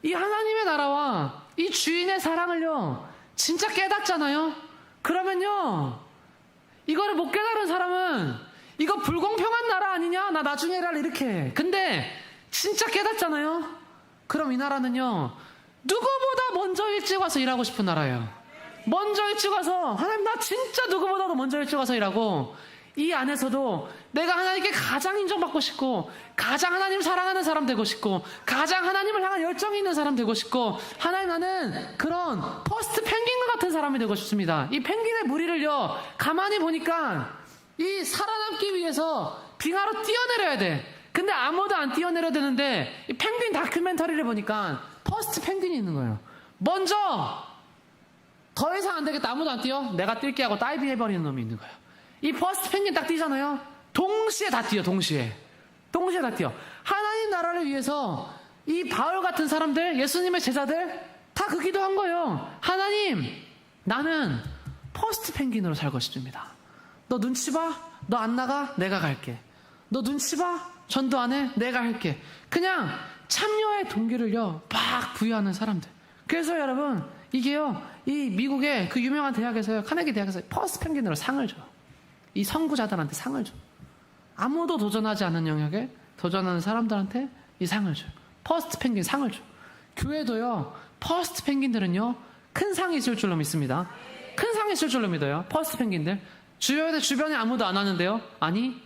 이 하나님의 나라와 이 주인의 사랑을요, 진짜 깨닫잖아요? 그러면요, 이거를 못 깨달은 사람은 이거 불공평한 나라 아니냐? 나 나중에 일할 이렇게 해. 근데 진짜 깨닫잖아요? 그럼 이 나라는요, 누구보다 먼저 일찍 와서 일하고 싶은 나라예요. 먼저 일찍 와서, 하나님, 나 진짜 누구보다도 먼저 일찍 와서 일하고, 이 안에서도 내가 하나님께 가장 인정받고 싶고, 가장 하나님 사랑하는 사람 되고 싶고, 가장 하나님을 향한 열정이 있는 사람 되고 싶고, 하나님, 나는 그런 퍼스트 펭귄과 같은 사람이 되고 싶습니다. 이 펭귄의 무리를요, 가만히 보니까 이 살아남기 위해서 빙하로 뛰어내려야 돼. 근데 아무도 안 뛰어내려야 되는데, 이 펭귄 다큐멘터리를 보니까 퍼스트 펭귄이 있는 거예요. 먼저 더 이상 안 되겠다, 아무도 안 뛰어, 내가 뛸게 하고 다이빙 해버리는 놈이 있는 거예요. 이 퍼스트 펭귄 딱 뛰잖아요. 동시에 다 뛰어. 동시에 다 뛰어. 하나님 나라를 위해서 이 바울 같은 사람들, 예수님의 제자들 다 그 기도한 거예요. 하나님, 나는 퍼스트 펭귄으로 살고 싶습니다. 너 눈치 봐? 너 안 나가? 내가 갈게. 너 눈치 봐? 전도 안 해? 내가 할게. 그냥 참여의 동기를요, 막 부여하는 사람들. 그래서 여러분, 이게요, 이 미국의 그 유명한 대학에서요, 카네기 대학에서 퍼스트 펭귄으로 상을 줘요. 이 선구자들한테 상을 줘. 아무도 도전하지 않은 영역에 도전하는 사람들한테 이 상을 줘요. 퍼스트 펭귄 상을 줘. 교회도요, 퍼스트 펭귄들은요, 큰 상이 있을 줄로 믿습니다. 큰 상이 있을 줄로 믿어요. 퍼스트 펭귄들. 주변에 아무도 안 하는데요. 아니,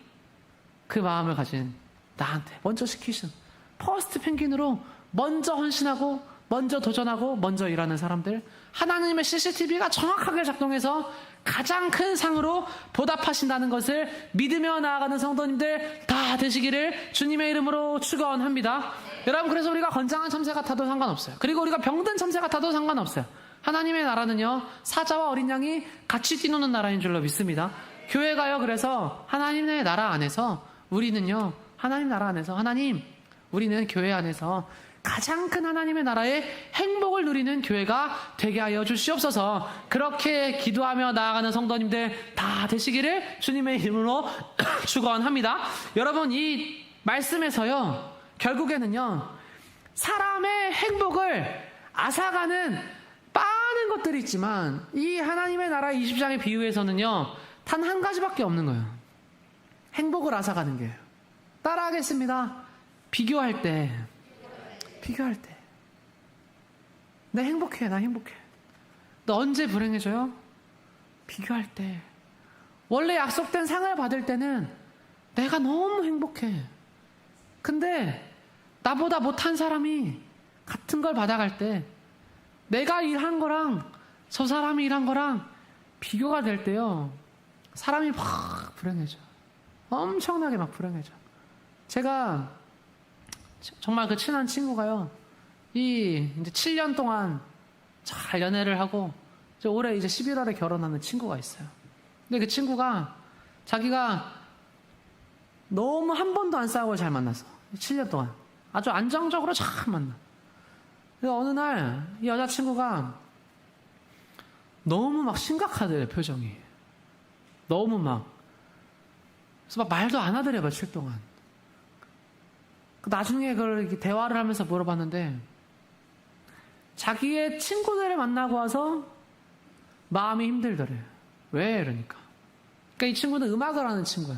그 마음을 가진 나한테 먼저 시키신 퍼스트 펭귄으로 먼저 헌신하고 먼저 도전하고 먼저 일하는 사람들, 하나님의 CCTV가 정확하게 작동해서 가장 큰 상으로 보답하신다는 것을 믿으며 나아가는 성도님들 다 되시기를 주님의 이름으로 축원합니다. 여러분, 그래서 우리가 건장한 참새 같아도 상관없어요. 그리고 우리가 병든 참새 같아도 상관없어요. 하나님의 나라는요, 사자와 어린 양이 같이 뛰노는 나라인 줄로 믿습니다. 교회가요, 그래서 하나님의 나라 안에서 우리는요, 하나님 나라 안에서 우리는 교회 안에서 가장 큰 하나님의 나라의 행복을 누리는 교회가 되게 하여 주시옵소서. 그렇게 기도하며 나아가는 성도님들 다 되시기를 주님의 이름으로 축원합니다. 여러분, 이 말씀에서요, 결국에는요, 사람의 행복을 앗아가는 많은 것들이 있지만 이 하나님의 나라 20장의 비유에서는요, 단 한 가지밖에 없는 거예요. 행복을 앗아가는 게. 따라하겠습니다. 비교할 때 나 행복해. 너 언제 불행해져요? 비교할 때. 원래 약속된 상을 받을 때는 내가 너무 행복해. 근데 나보다 못한 사람이 같은 걸 받아갈 때 내가 일한 거랑 저 사람이 일한 거랑 비교가 될 때요, 사람이 막 불행해져. 엄청나게 막 불행해져. 제가 정말 그 친한 친구가요, 이제 7년 동안 잘 연애를 하고 이제 올해 이제 11월에 결혼하는 친구가 있어요. 근데 그 친구가 자기가 너무 한 번도 안 싸우고 잘 만났어. 7년 동안 아주 안정적으로 잘 만나. 그래서 어느 날 이 여자친구가 너무 막 심각하대, 표정이. 너무 막. 그래서 막 말도 안 하더래, 며칠 동안. 나중에 그걸 이렇게 대화를 하면서 물어봤는데, 자기의 친구들을 만나고 와서 마음이 힘들더래. 왜? 이러니까 이 친구는 음악을 하는 친구야.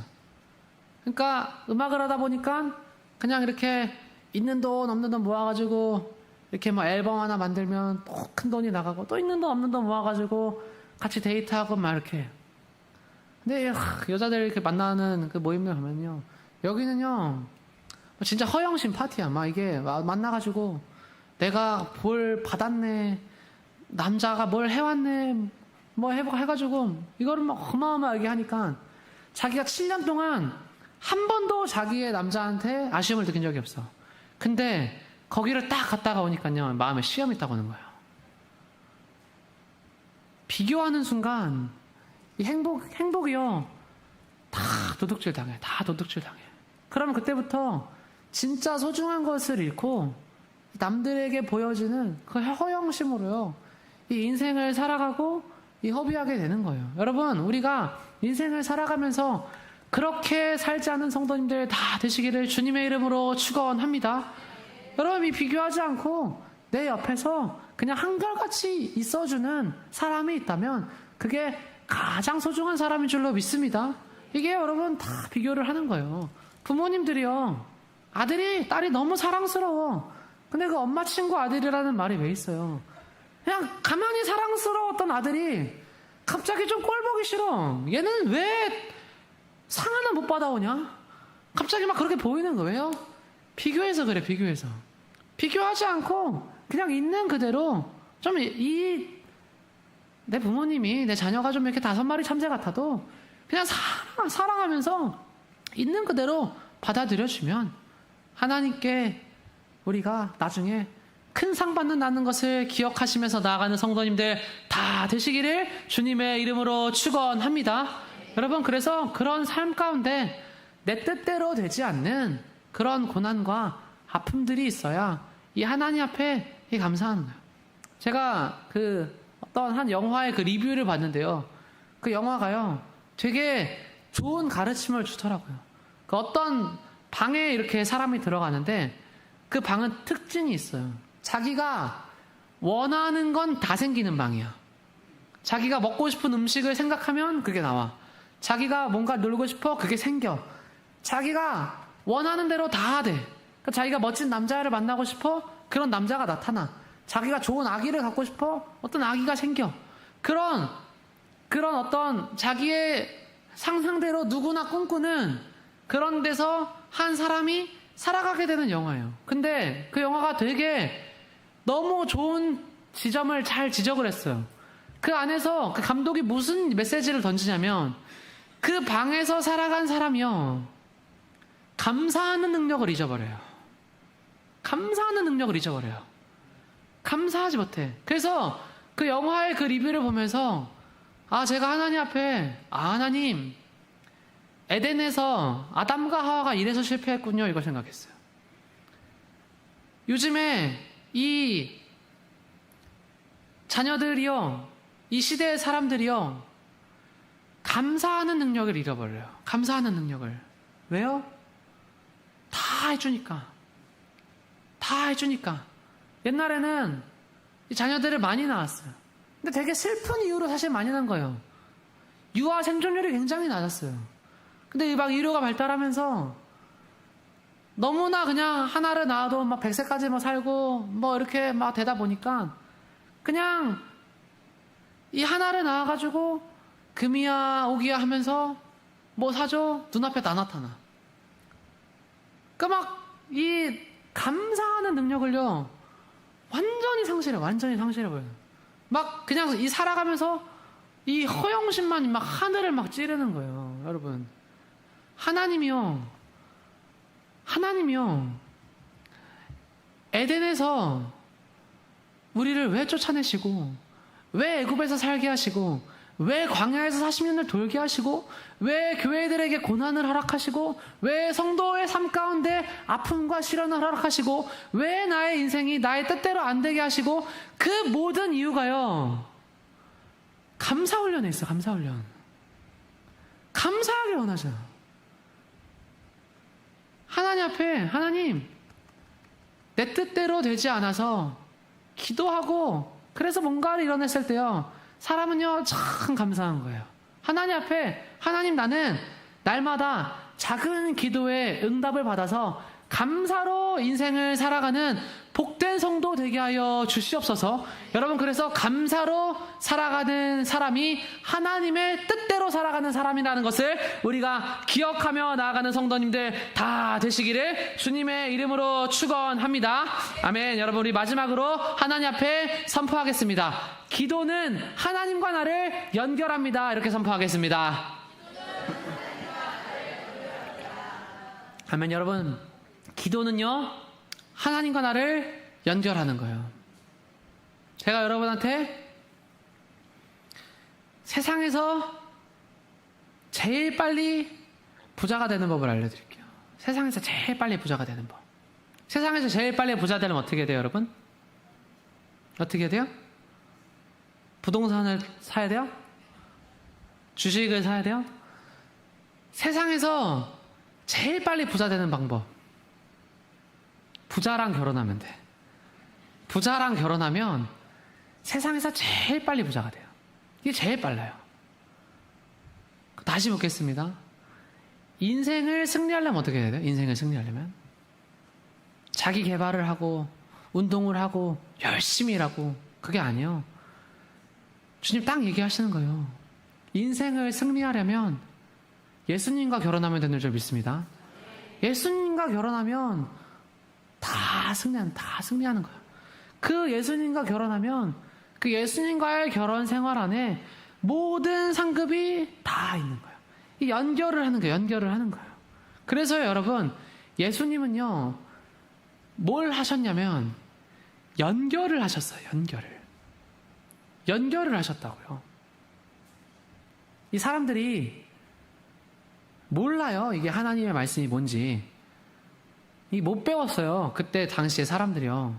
그러니까 음악을 하다 보니까 그냥 이렇게 있는 돈 없는 돈 모아가지고 이렇게 뭐 앨범 하나 만들면 또 큰 돈이 나가고, 또 있는 돈 없는 돈 모아가지고 같이 데이트하고 막 이렇게. 근데 여자들 이렇게 만나는 그 모임들 가면요, 여기는요 진짜 허영심 파티야. 막 이게 만나가지고 내가 뭘 받았네, 남자가 뭘 해왔네, 뭐 해가지고 이거를 막 어마어마하게 하니까 자기가 7년 동안 한 번도 자기의 남자한테 아쉬움을 느낀 적이 없어. 근데 거기를 딱 갔다가 오니까요, 마음에 시험이 딱 오는 거예요. 비교하는 순간 이 행복이요, 다 도둑질 당해. 그러면 그때부터 진짜 소중한 것을 잃고 남들에게 보여지는 그 허영심으로요, 이 인생을 살아가고 이 허비하게 되는 거예요. 여러분, 우리가 인생을 살아가면서 그렇게 살지 않은 성도님들 다 되시기를 주님의 이름으로 축원합니다. 여러분, 이 비교하지 않고 내 옆에서 그냥 한결같이 있어주는 사람이 있다면 그게 가장 소중한 사람인 줄로 믿습니다. 이게 여러분 다 비교를 하는 거예요. 부모님들이요, 딸이 너무 사랑스러워. 근데 그 엄마 친구 아들이라는 말이 왜 있어요? 그냥 가만히 사랑스러웠던 아들이 갑자기 좀 꼴 보기 싫어. 얘는 왜 상 하나 못 받아오냐? 갑자기 막 그렇게 보이는 거예요. 비교해서 그래, 비교해서. 비교하지 않고 그냥 있는 그대로 좀 내 부모님이, 내 자녀가 좀 이렇게 5마리 참새 같아도 그냥 사랑하면서 있는 그대로 받아들여주면 하나님께 우리가 나중에 큰 상 받는다는 것을 기억하시면서 나아가는 성도님들 다 되시기를 주님의 이름으로 축원합니다. 여러분, 그래서 그런 삶 가운데 내 뜻대로 되지 않는 그런 고난과 아픔들이 있어야 이 하나님 앞에 감사하는 거예요. 제가 어떤 한 영화의 리뷰를 봤는데요, 그 영화가요 되게 좋은 가르침을 주더라고요. 어떤 방에 이렇게 사람이 들어가는데 그 방은 특징이 있어요. 자기가 원하는 건 다 생기는 방이야. 자기가 먹고 싶은 음식을 생각하면 그게 나와. 자기가 뭔가 놀고 싶어, 그게 생겨. 자기가 원하는 대로 다 돼. 그러니까 자기가 멋진 남자를 만나고 싶어, 그런 남자가 나타나. 자기가 좋은 아기를 갖고 싶어? 어떤 아기가 생겨. 그런 어떤 자기의 상상대로 누구나 꿈꾸는 그런 데서 한 사람이 살아가게 되는 영화예요. 근데 그 영화가 되게 너무 좋은 지점을 잘 지적을 했어요. 그 안에서 그 감독이 무슨 메시지를 던지냐면 그 방에서 살아간 사람이요. 감사하는 능력을 잊어버려요. 감사하는 능력을 잊어버려요. 감사하지 못해. 그래서 그 영화의 그 리뷰를 보면서 제가 하나님 앞에 하나님 에덴에서 아담과 하와가 이래서 실패했군요 이걸 생각했어요. 요즘에 이 자녀들이요, 이 시대의 사람들이요, 감사하는 능력을 잃어버려요. 감사하는 능력을. 왜요? 다 해주니까. 다 해주니까. 옛날에는 이 자녀들을 많이 낳았어요. 근데 되게 슬픈 이유로 사실 많이 낳은 거예요. 유아 생존율이 굉장히 낮았어요. 근데 막 의료가 발달하면서 너무나 그냥 하나를 낳아도 막 100세까지 뭐 살고 뭐 이렇게 막 되다 보니까 그냥 이 하나를 낳아가지고 금이야 오기야 하면서 뭐 사줘? 눈앞에 다 나타나. 그러니까 막 이 감사하는 능력을요 완전히 상실해버려요. 막 그냥 이 살아가면서 이 허영심만 막 하늘을 막 찌르는 거예요. 여러분, 하나님이요 에덴에서 우리를 왜 쫓아내시고, 왜 애굽에서 살게 하시고, 왜 광야에서 40년을 돌게 하시고, 왜 교회들에게 고난을 허락하시고, 왜 성도의 삶 가운데 아픔과 시련을 허락하시고, 왜 나의 인생이 나의 뜻대로 안 되게 하시고, 그 모든 이유가요 감사훈련에 있어요. 감사훈련. 감사하게 원하죠. 하나님 앞에 하나님 내 뜻대로 되지 않아서 기도하고 그래서 뭔가를 이뤄냈을 때요 사람은요 참 감사한 거예요. 하나님 앞에 하나님 나는 날마다 작은 기도에 응답을 받아서 감사로 인생을 살아가는 복된 성도 되게 하여 주시옵소서. 여러분, 그래서 감사로 살아가는 사람이 하나님의 뜻대로 살아가는 사람이라는 것을 우리가 기억하며 나아가는 성도님들 다 되시기를 주님의 이름으로 축원합니다. 아멘. 여러분, 우리 마지막으로 하나님 앞에 선포하겠습니다. 기도는 하나님과 나를 연결합니다. 이렇게 선포하겠습니다. 아멘. 여러분, 기도는요 하나님과 나를 연결하는 거예요. 제가 여러분한테 세상에서 제일 빨리 부자가 되는 법을 알려드릴게요. 세상에서 제일 빨리 부자가 되는 법. 세상에서 제일 빨리 부자 되려면 어떻게 돼요, 여러분? 어떻게 돼요? 부동산을 사야 돼요? 주식을 사야 돼요? 세상에서 제일 빨리 부자 되는 방법. 부자랑 결혼하면 돼. 부자랑 결혼하면 세상에서 제일 빨리 부자가 돼요. 이게 제일 빨라요. 다시 묻겠습니다. 인생을 승리하려면 어떻게 해야 돼요? 인생을 승리하려면 자기 개발을 하고 운동을 하고 열심히 일하고 그게 아니에요. 주님 딱 얘기하시는 거예요. 인생을 승리하려면 예수님과 결혼하면 되는 줄 믿습니다. 예수님과 결혼하면 다 승리하는 거예요. 그 예수님과 결혼하면 그 예수님과의 결혼 생활 안에 모든 상급이 다 있는 거예요. 이 연결을 하는 거예요. 그래서 여러분, 예수님은요 뭘 하셨냐면 연결을 하셨어요. 연결을 하셨다고요. 이 사람들이 몰라요. 이게 하나님의 말씀이 뭔지. 못 배웠어요. 그때 당시에 사람들이요.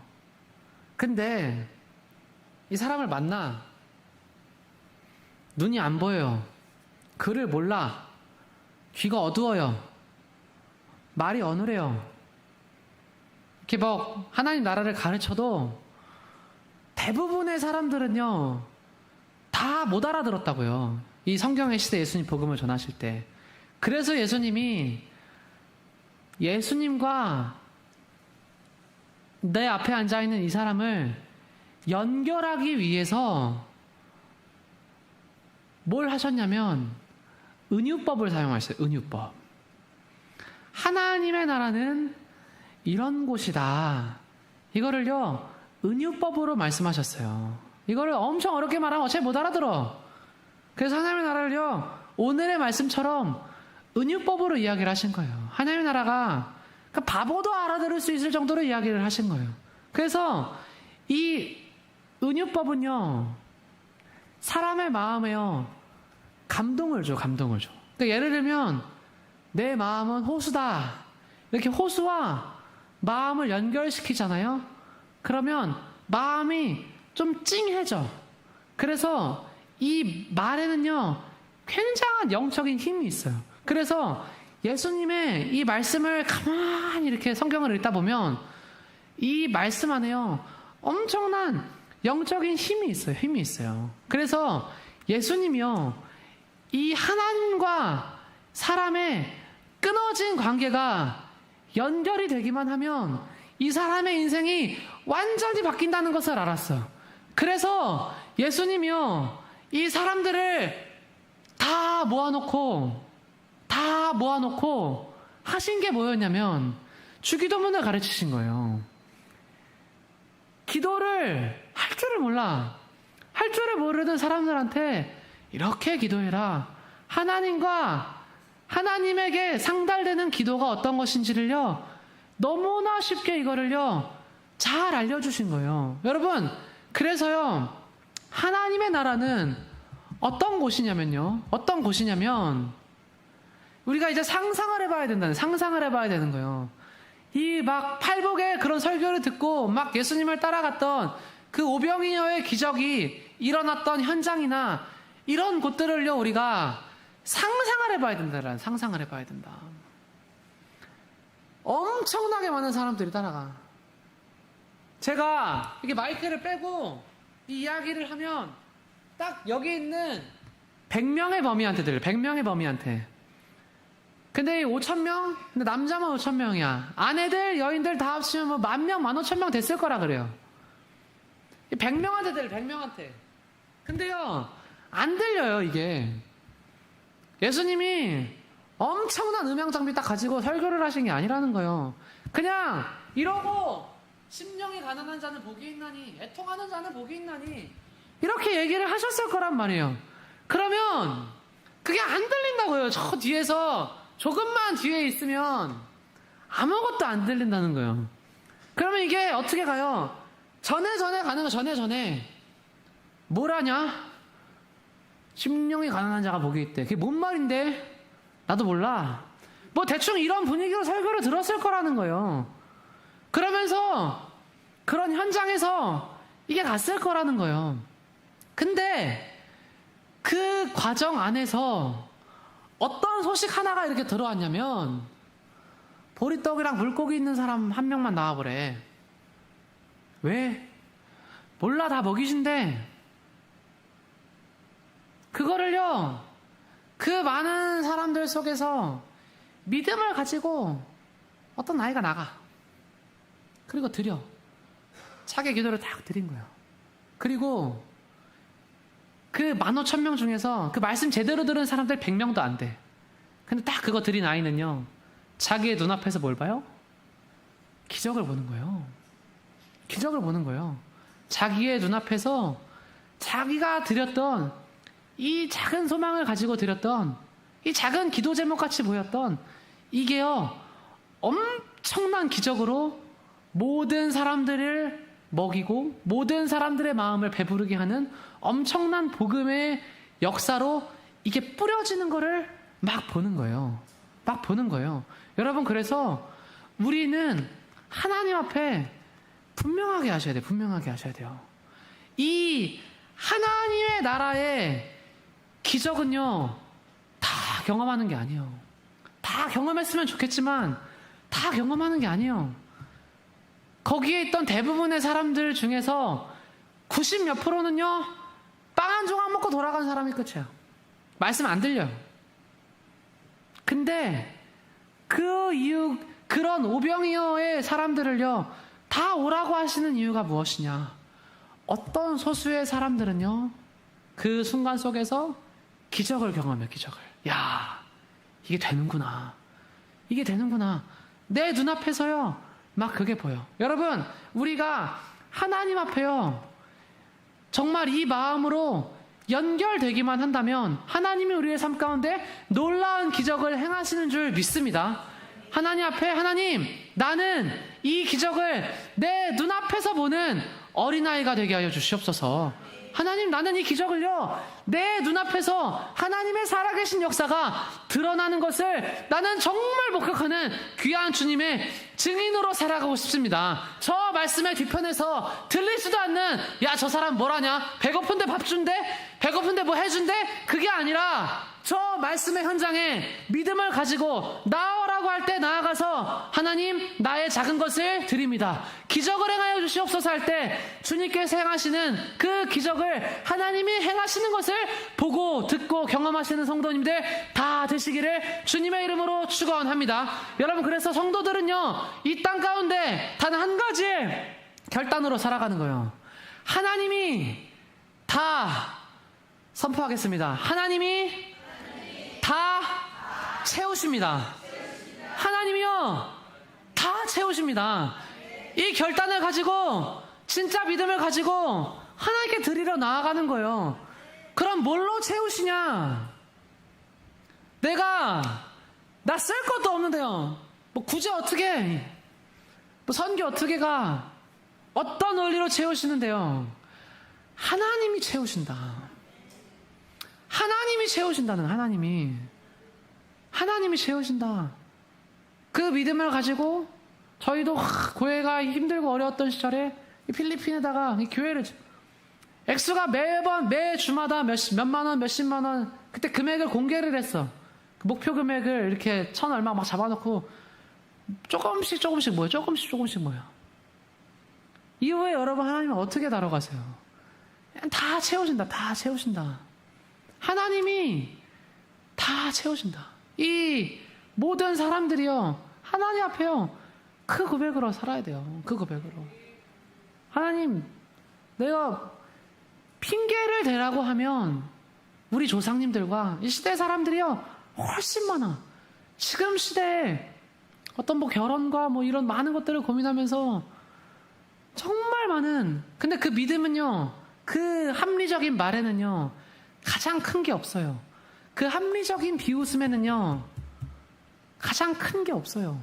근데 이 사람을 만나 눈이 안 보여요. 글을 몰라. 귀가 어두워요. 말이 어눌해요. 이렇게 뭐 하나님 나라를 가르쳐도 대부분의 사람들은요 다 못 알아들었다고요. 이 성경의 시대 예수님 복음을 전하실 때. 그래서 예수님과 내 앞에 앉아있는 이 사람을 연결하기 위해서 뭘 하셨냐면 은유법을 사용하셨어요. 은유법. 하나님의 나라는 이런 곳이다. 이거를요, 은유법으로 말씀하셨어요. 이거를 엄청 어렵게 말하면 어차피 못 알아들어. 그래서 하나님의 나라를요, 오늘의 말씀처럼 은유법으로 이야기를 하신 거예요. 하나님의 나라가 바보도 알아들을 수 있을 정도로 이야기를 하신 거예요. 그래서 이 은유법은요, 사람의 마음에요, 감동을 줘. 그러니까 예를 들면 내 마음은 호수다. 이렇게 호수와 마음을 연결시키잖아요. 그러면 마음이 좀 찡해져. 그래서 이 말에는요, 굉장한 영적인 힘이 있어요. 그래서 예수님의 이 말씀을 가만히 이렇게 성경을 읽다 보면 이 말씀 안에요, 엄청난 영적인 힘이 있어요. 그래서 예수님이요, 이 하나님과 사람의 끊어진 관계가 연결이 되기만 하면 이 사람의 인생이 완전히 바뀐다는 것을 알았어요. 그래서 예수님이요, 이 사람들을 다 모아놓고 하신 게 뭐였냐면 주기도문을 가르치신 거예요. 기도를 할 줄을 몰라. 할 줄을 모르는 사람들한테 이렇게 기도해라. 하나님에게 상달되는 기도가 어떤 것인지를요, 너무나 쉽게 이거를요, 잘 알려주신 거예요. 여러분, 그래서요, 하나님의 나라는 어떤 곳이냐면, 우리가 이제 상상을 해봐야 되는 거예요. 이 막 팔복의 그런 설교를 듣고 막 예수님을 따라갔던 그 오병이어의 기적이 일어났던 현장이나 이런 곳들을요, 우리가 상상을 해봐야 된다. 엄청나게 많은 사람들이 따라가. 제가 이렇게 마이크를 빼고 이 이야기를 하면 딱 여기 있는 100명의 범위한테 들려요. 100명의 범위한테. 근데 이 5,000명? 근데 남자만 5,000명이야. 아내들, 여인들 다 합치면 뭐 10,000명, 15,000명 됐을 거라 그래요. 100명한테 들려요. 100명한테. 근데요, 안 들려요, 이게. 예수님이 엄청난 음향 장비 딱 가지고 설교를 하신 게 아니라는 거예요. 그냥 이러고 심령이 가난한 자는 복이 있나니, 애통하는 자는 복이 있나니, 이렇게 얘기를 하셨을 거란 말이에요. 그러면 그게 안 들린다고요. 저 뒤에서 조금만 뒤에 있으면 아무것도 안 들린다는 거예요. 그러면 이게 어떻게 가요? 전에 가는 거. 전에 뭘 하냐? 심령이 가난한 자가 복이 있대. 그게 뭔 말인데? 나도 몰라. 뭐 대충 이런 분위기로 설교를 들었을 거라는 거예요. 그러면서 그런 현장에서 이게 갔을 거라는 거예요. 근데 그 과정 안에서 어떤 소식 하나가 이렇게 들어왔냐면, 보리떡이랑 물고기 있는 사람 한 명만 나와보래. 왜? 몰라, 다 먹이신대. 그거를요, 그 많은 사람들 속에서 믿음을 가지고 어떤 아이가 나가. 그리고 드려. 자기 기도를 딱 드린 거예요. 그리고 그 15,000명 중에서 그 말씀 제대로 들은 사람들 100명도 안 돼. 근데 딱 그거 드린 아이는요, 자기의 눈앞에서 뭘 봐요? 기적을 보는 거예요. 자기의 눈앞에서 자기가 드렸던 이 작은 소망을 가지고 드렸던 이 작은 기도 제목 같이 보였던 이게요, 엄청난 기적으로 모든 사람들을 먹이고 모든 사람들의 마음을 배부르게 하는 엄청난 복음의 역사로 이게 뿌려지는 거를 막 보는 거예요. 여러분, 그래서 우리는 하나님 앞에 분명하게 하셔야 돼요. 이 하나님의 나라의 기적은요, 다 경험하는 게 아니에요. 다 경험했으면 좋겠지만 다 경험하는 게 아니에요. 거기에 있던 대부분의 사람들 중에서 90몇 %는요, 빵 한 조각 먹고 돌아간 사람이 끝이야. 말씀 안 들려요. 근데 그 이유, 그런 오병이어의 사람들을요, 다 오라고 하시는 이유가 무엇이냐? 어떤 소수의 사람들은요, 그 순간 속에서 기적을 경험해요. 기적을. 야, 이게 되는구나. 이게 되는구나. 내 눈앞에서요, 막 그게 보여. 여러분, 우리가 하나님 앞에요, 정말 이 마음으로 연결되기만 한다면 하나님이 우리의 삶 가운데 놀라운 기적을 행하시는 줄 믿습니다. 하나님 앞에, 하나님, 나는 이 기적을 내 눈앞에서 보는 어린아이가 되게 하여 주시옵소서. 하나님, 나는 이 기적을요, 내 눈앞에서 하나님의 살아계신 역사가 드러나는 것을 나는 정말 목격하는 귀한 주님의 증인으로 살아가고 싶습니다. 저 말씀의 뒤편에서 들리지도 않는, 야, 저 사람 뭐라냐? 배고픈데 밥 준대? 배고픈데 뭐 해준대? 그게 아니라 저 말씀의 현장에 믿음을 가지고 나오라고 할 때 나아가서 하나님, 나의 작은 것을 드립니다. 기적을 행하여 주시옵소서 할 때 주님께서 행하시는 그 기적을, 하나님이 행하시는 것을 보고 듣고 경험하시는 성도님들 다 되시기를 주님의 이름으로 축원합니다. 여러분, 그래서 성도들은요, 이 땅 가운데 단 한 가지의 결단으로 살아가는 거예요. 하나님이 다 선포하겠습니다. 하나님이 다 채우십니다. 하나님이요, 다 채우십니다. 이 결단을 가지고, 진짜 믿음을 가지고 하나님께 드리러 나아가는 거예요. 그럼 뭘로 채우시냐? 나 쓸 것도 없는데요, 뭐 굳이 어떻게, 뭐 선교 어떻게 가, 어떤 원리로 채우시는데요? 하나님이 채우신다. 하나님이 채우신다는, 하나님이 채우신다. 그 믿음을 가지고 저희도 교회가 힘들고 어려웠던 시절에 이 필리핀에다가 이 교회를, 액수가 매 주마다 몇만 원, 몇십만 원, 그때 금액을 공개를 했어. 그 목표 금액을 이렇게 1,000 얼마 막 잡아놓고 조금씩 모여, 조금씩 모여. 이후에 여러분, 하나님은 어떻게 다뤄가세요? 다 채우신다. 하나님이 다 채우신다. 이 모든 사람들이요, 하나님 앞에요, 그 고백으로 살아야 돼요. 그 고백으로. 하나님, 내가 핑계를 대라고 하면 우리 조상님들과 이 시대 사람들이요, 훨씬 많아. 지금 시대에 어떤 뭐 결혼과 뭐 이런 많은 것들을 고민하면서 정말 많은, 근데 그 믿음은요, 그 합리적인 말에는요, 가장 큰 게 없어요. 그 합리적인 비웃음에는요, 가장 큰 게 없어요.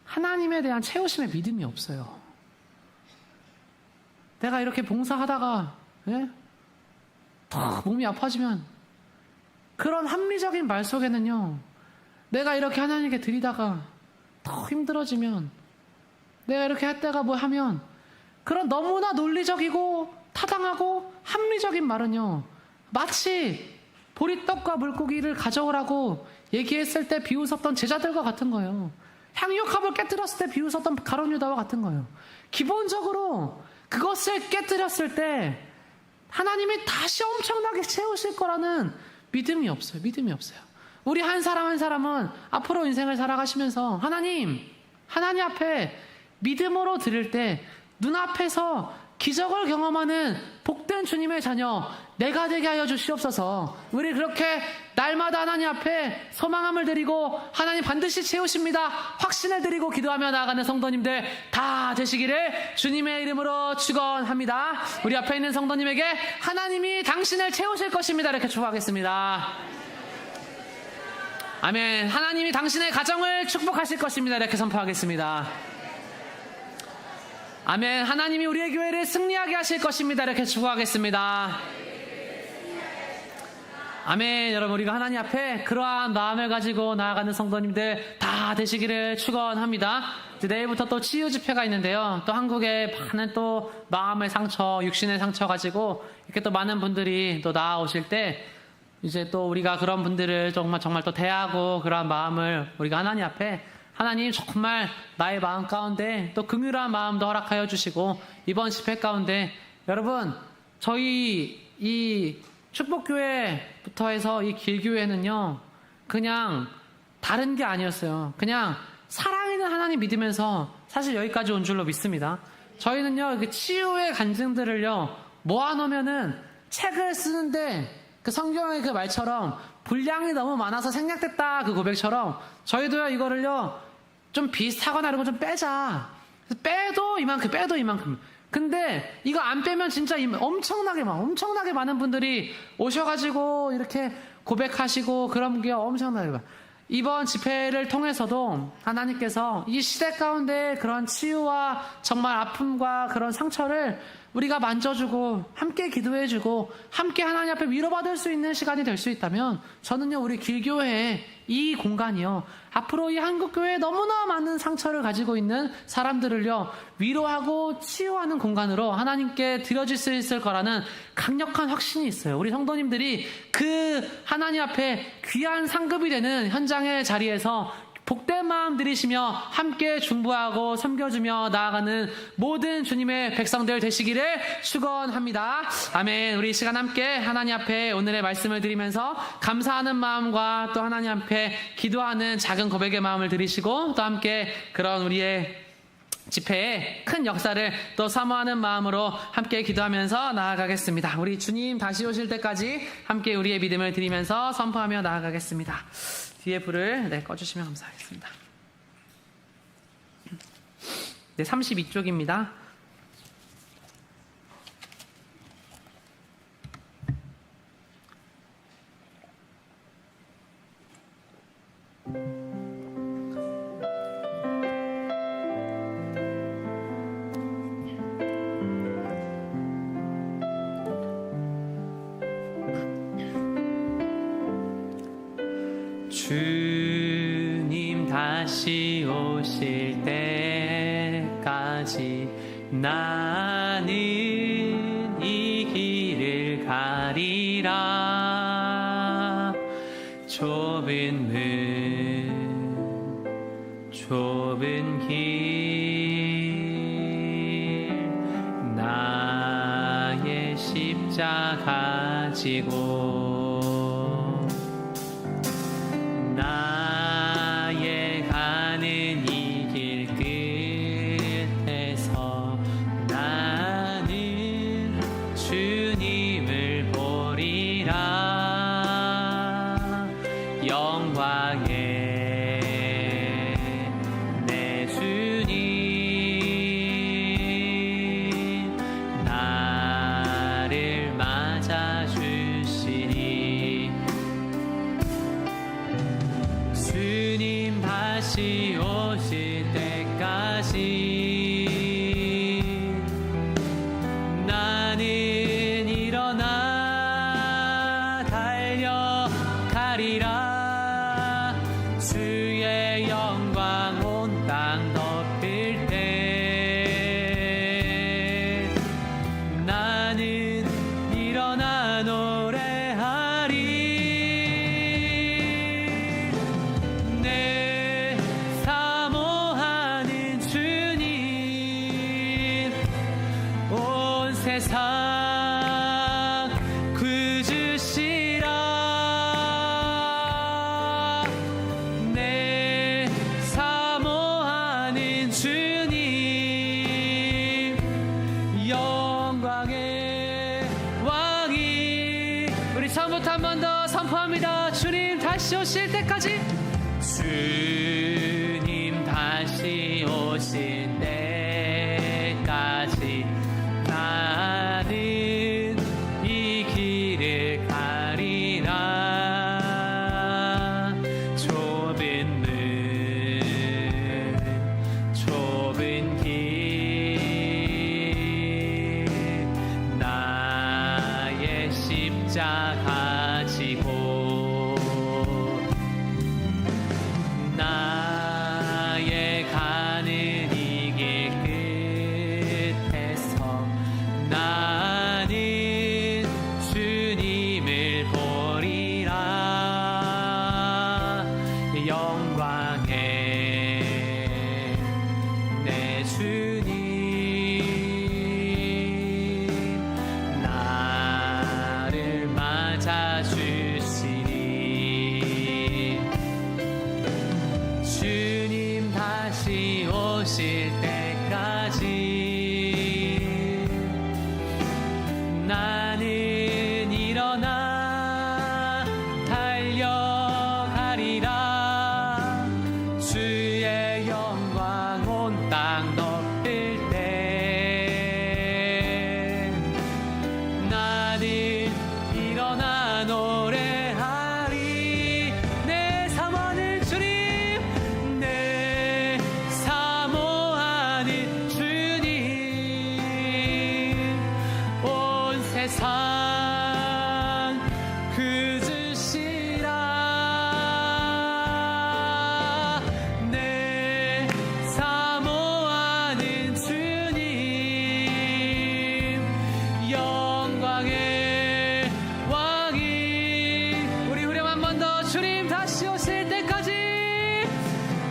하나님에 대한 채우심의 믿음이 없어요. 내가 이렇게 봉사하다가, 예? 몸이 아파지면 그런 합리적인 말 속에는요, 내가 이렇게 하나님께 드리다가 더 힘들어지면, 내가 이렇게 했다가 뭐 하면, 그런 너무나 논리적이고 타당하고 합리적인 말은요, 마치 보리떡과 물고기를 가져오라고 얘기했을 때 비웃었던 제자들과 같은 거예요. 향유컵을 깨뜨렸을 때 비웃었던 가룟 유다와 같은 거예요. 기본적으로 그것을 깨뜨렸을 때 하나님이 다시 엄청나게 채우실 거라는 믿음이 없어요. 우리 한 사람 한 사람은 앞으로 인생을 살아가시면서 하나님 앞에 믿음으로 드릴 때 눈앞에서 기적을 경험하는 복된 주님의 자녀 내가 되게 하여 주시옵소서. 우리 그렇게 날마다 하나님 앞에 소망함을 드리고 하나님 반드시 채우십니다 확신을 드리고 기도하며 나아가는 성도님들 다 되시기를 주님의 이름으로 축원합니다. 우리 앞에 있는 성도님에게 하나님이 당신을 채우실 것입니다 이렇게 축복하겠습니다. 아멘. 하나님이 당신의 가정을 축복하실 것입니다 이렇게 선포하겠습니다. 아멘. 하나님이 우리의 교회를 승리하게 하실 것입니다 이렇게 축복하겠습니다. 아멘. 여러분, 우리가 하나님 앞에 그러한 마음을 가지고 나아가는 성도님들 다 되시기를 축원합니다. 이제 내일부터 또 치유 집회가 있는데요. 또 한국에 많은 또 마음의 상처, 육신의 상처 가지고 이렇게 또 많은 분들이 또 나아오실 때 이제 또 우리가 그런 분들을 정말 또 대하고 그러한 마음을 우리가 하나님 앞에 하나님 정말 나의 마음 가운데 또 긍휼한 마음도 허락하여 주시고 이번 집회 가운데 여러분 저희 이 축복교회부터 해서 이 길교회는요 그냥 다른 게 아니었어요. 그냥 사랑있는 하나님 믿으면서 사실 여기까지 온 줄로 믿습니다. 저희는요, 그 치유의 간증들을요, 모아놓으면은 책을 쓰는데 그 성경의 그 말처럼 분량이 너무 많아서 생략됐다 그 고백처럼 저희도요, 이거를요, 좀 비슷하거나 이런 거 좀 빼자. 빼도 이만큼. 근데 이거 안 빼면 진짜 엄청나게 많은 분들이 오셔가지고 이렇게 고백하시고 그런 게 엄청나게 많아요. 이번 집회를 통해서도 하나님께서 이 시대 가운데 그런 치유와 정말 아픔과 그런 상처를 우리가 만져주고 함께 기도해주고 함께 하나님 앞에 위로받을 수 있는 시간이 될 수 있다면 저는요, 우리 길교회 이 공간이요, 앞으로 이 한국교회에 너무나 많은 상처를 가지고 있는 사람들을요, 위로하고 치유하는 공간으로 하나님께 드려질 수 있을 거라는 강력한 확신이 있어요. 우리 성도님들이 그 하나님 앞에 귀한 상급이 되는 현장의 자리에서 복된 마음 들이시며 함께 중보하고 섬겨주며 나아가는 모든 주님의 백성들 되시기를 축원합니다. 아멘. 우리 이 시간 함께 하나님 앞에 오늘의 말씀을 드리면서 감사하는 마음과 또 하나님 앞에 기도하는 작은 고백의 마음을 드리시고 또 함께 그런 우리의 집회에 큰 역사를 또 사모하는 마음으로 함께 기도하면서 나아가겠습니다. 우리 주님 다시 오실 때까지 함께 우리의 믿음을 드리면서 선포하며 나아가겠습니다. 뒤에 불을 꺼주시면 감사하겠습니다. 네, 32쪽입니다. 주님 다시 오실 때까지 나는 이 길을 가리라. 좁은 길 나의 십자가 지고 나의 가는 이 길 끝에서 나는 주님을 보리라. 영광의 내 주님 나를 맞아주시니 주님 다시 오실 때까지 나는 일어나 달려가리라. 주의 영광 온 땅 덮일 때 나는 일어나 노래하리. 내 사모하는 주님 온 세상 구주시라. 내 사모하는 주님 영광의 왕이. 우리 처음부터 한 번 더 선포합니다. 주님 다시 오실 때까지. 주님 다시 오실 때까지 나는 이 길을 가리라. 좁은 길 나의 십자가 지고 나의 가는 이 길 끝에서 나는 주님을 보리라. 영광의 내 주님 나를 맞아주시니 주님 다시 오실 때까지 나는 일어나 달려가리라. 주의 영광 온 땅 덮을 때 나는 일어나 노래하리. 내 사모하는 주님, 내 사모하는 주님, 온 세상 그주시라. 내 사모하는 주님, 영광의 왕이. 우리 후렴 한 번 더. 주님 다시 오실 때까지,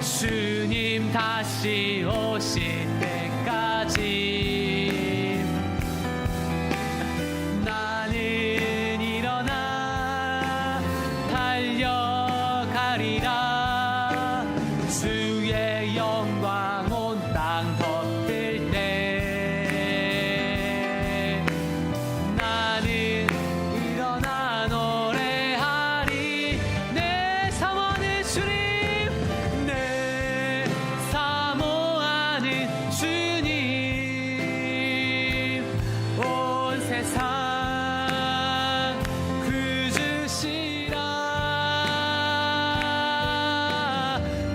주님 다시 오실 때까지 나는 일어나 달려가리라. 주의 영광 온 땅 덮을 때 나는 일어나 노래하리. 내 사모하는 주님, 내 사모하는 주님, 온 세상 그주시라.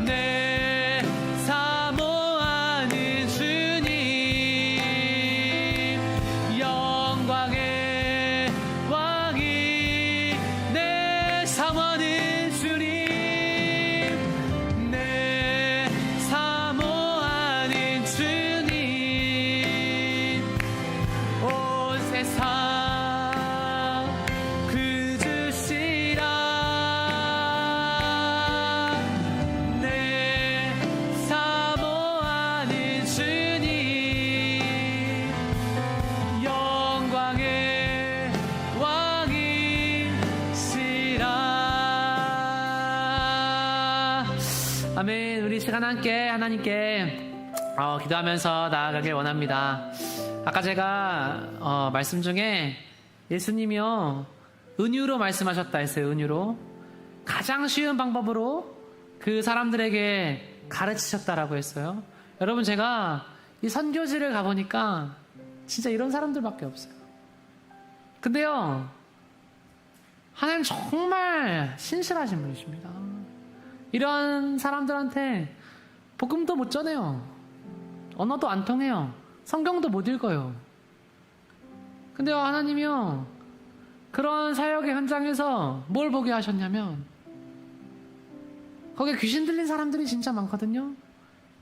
내 사모하는 주님, 영광의 왕이. 내 사모하는 주님, 내 사모하는 주님, 온 세상 그주시라. 내 사모하는 주님, 영광의 왕이시라. 아멘. 우리 시간 함께 하나님께 기도하면서 나아가길 원합니다. 아까 제가 말씀 중에 예수님이요 은유로 말씀하셨다 했어요. 은유로 가장 쉬운 방법으로 그 사람들에게 가르치셨다라고 했어요. 여러분, 제가 이 선교지를 가보니까 진짜 이런 사람들밖에 없어요. 근데요, 하나님 정말 신실하신 분이십니다. 이런 사람들한테 복음도 못 전해요. 언어도 안 통해요. 성경도 못 읽어요. 근데요, 하나님이요 그런 사역의 현장에서 뭘 보게 하셨냐면, 거기에 귀신 들린 사람들이 진짜 많거든요.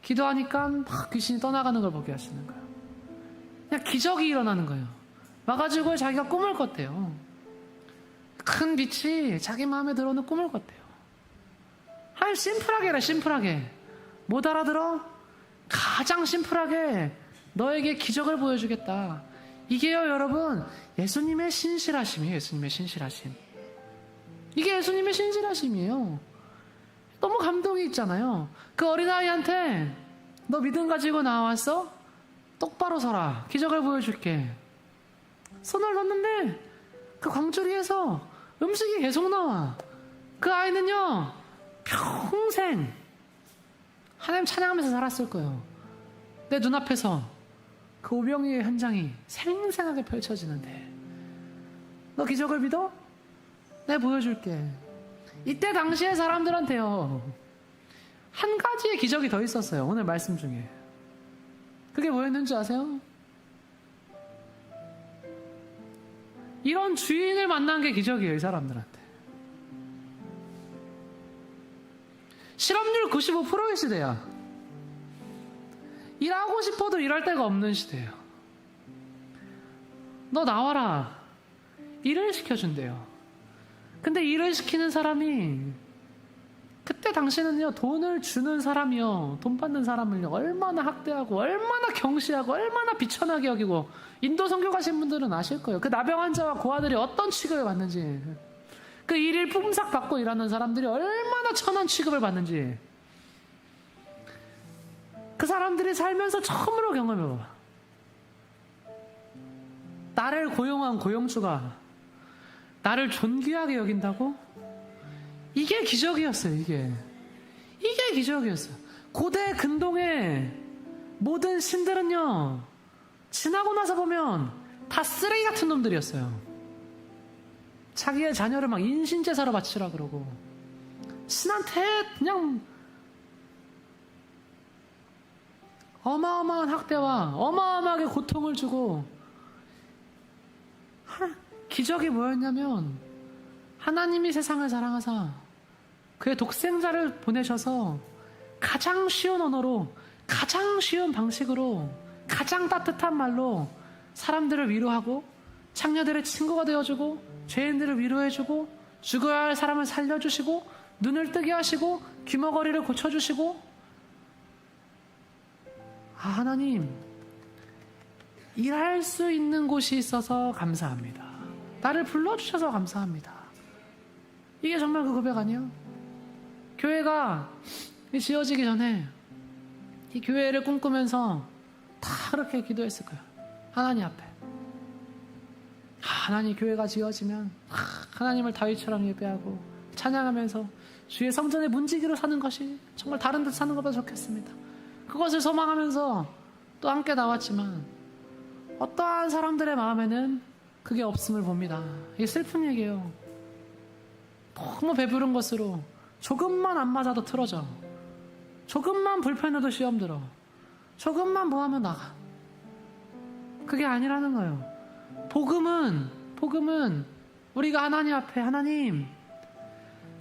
기도하니까 막 귀신이 떠나가는 걸 보게 하시는 거예요. 그냥 기적이 일어나는 거예요. 와가지고 자기가 꿈을 꿨대요. 큰 빛이 자기 마음에 들어오는 꿈을 꿨대요. 하나님 심플하게 해라. 심플하게. 못 알아들어? 가장 심플하게 너에게 기적을 보여주겠다. 이게요, 여러분, 예수님의 신실하심이에요. 예수님의 신실하심. 이게 예수님의 신실하심이에요. 너무 감동이 있잖아요. 그 어린아이한테 너 믿음 가지고 나왔어? 똑바로 서라. 기적을 보여줄게. 손을 넣는데 그 광주리에서 음식이 계속 나와. 그 아이는요 평생 하나님 찬양하면서 살았을 거예요. 내 눈앞에서 그 오병이의 현장이 생생하게 펼쳐지는데, 너 기적을 믿어? 내가 보여줄게. 이때 당시의 사람들한테요 한 가지의 기적이 더 있었어요. 오늘 말씀 중에. 그게 뭐였는지 아세요? 이런 주인을 만난 게 기적이에요. 이 사람들한테. 실업률 95%의 시대야. 일하고 싶어도 일할 데가 없는 시대예요. 너 나와라. 일을 시켜준대요. 근데 일을 시키는 사람이, 그때 당시는요 돈을 주는 사람이요 돈 받는 사람을요 얼마나 학대하고 얼마나 경시하고 얼마나 비천하게 여기고, 인도 선교 가신 분들은 아실 거예요. 그 나병 환자와 고아들이 어떤 취급을 받는지, 그 일일 품삯 받고 일하는 사람들이 얼마나 천한 취급을 받는지, 그 사람들이 살면서 처음으로 경험해봐. 나를 고용한 고용주가 나를 존귀하게 여긴다고? 이게 기적이었어요. 이게 기적이었어요. 고대 근동의 모든 신들은요, 지나고 나서 보면 다 쓰레기 같은 놈들이었어요. 자기의 자녀를 막 인신제사로 바치라 그러고, 신한테 그냥 어마어마한 학대와 어마어마하게 고통을 주고, 기적이 뭐였냐면 하나님이 세상을 사랑하사 그의 독생자를 보내셔서 가장 쉬운 언어로, 가장 쉬운 방식으로, 가장 따뜻한 말로 사람들을 위로하고, 창녀들의 친구가 되어주고, 죄인들을 위로해주고, 죽어야 할 사람을 살려주시고, 눈을 뜨게 하시고, 귀머거리를 고쳐주시고. 하나님, 일할 수 있는 곳이 있어서 감사합니다. 나를 불러주셔서 감사합니다. 이게 정말 그 고백 아니에요? 교회가 지어지기 전에 이 교회를 꿈꾸면서 다 그렇게 기도했을 거예요. 하나님 앞에, 하나님, 교회가 지어지면 하나님을 다윗처럼 예배하고 찬양하면서 주의 성전의 문지기로 사는 것이 정말 다른 데 사는 것보다 좋겠습니다. 그것을 소망하면서 또 함께 나왔지만 어떠한 사람들의 마음에는 그게 없음을 봅니다. 이게 슬픈 얘기예요. 너무 배부른 것으로 조금만 안 맞아도 틀어져, 조금만 불편해도 시험 들어, 조금만 뭐하면 나가. 그게 아니라는 거예요. 복음은 우리가 하나님 앞에, 하나님,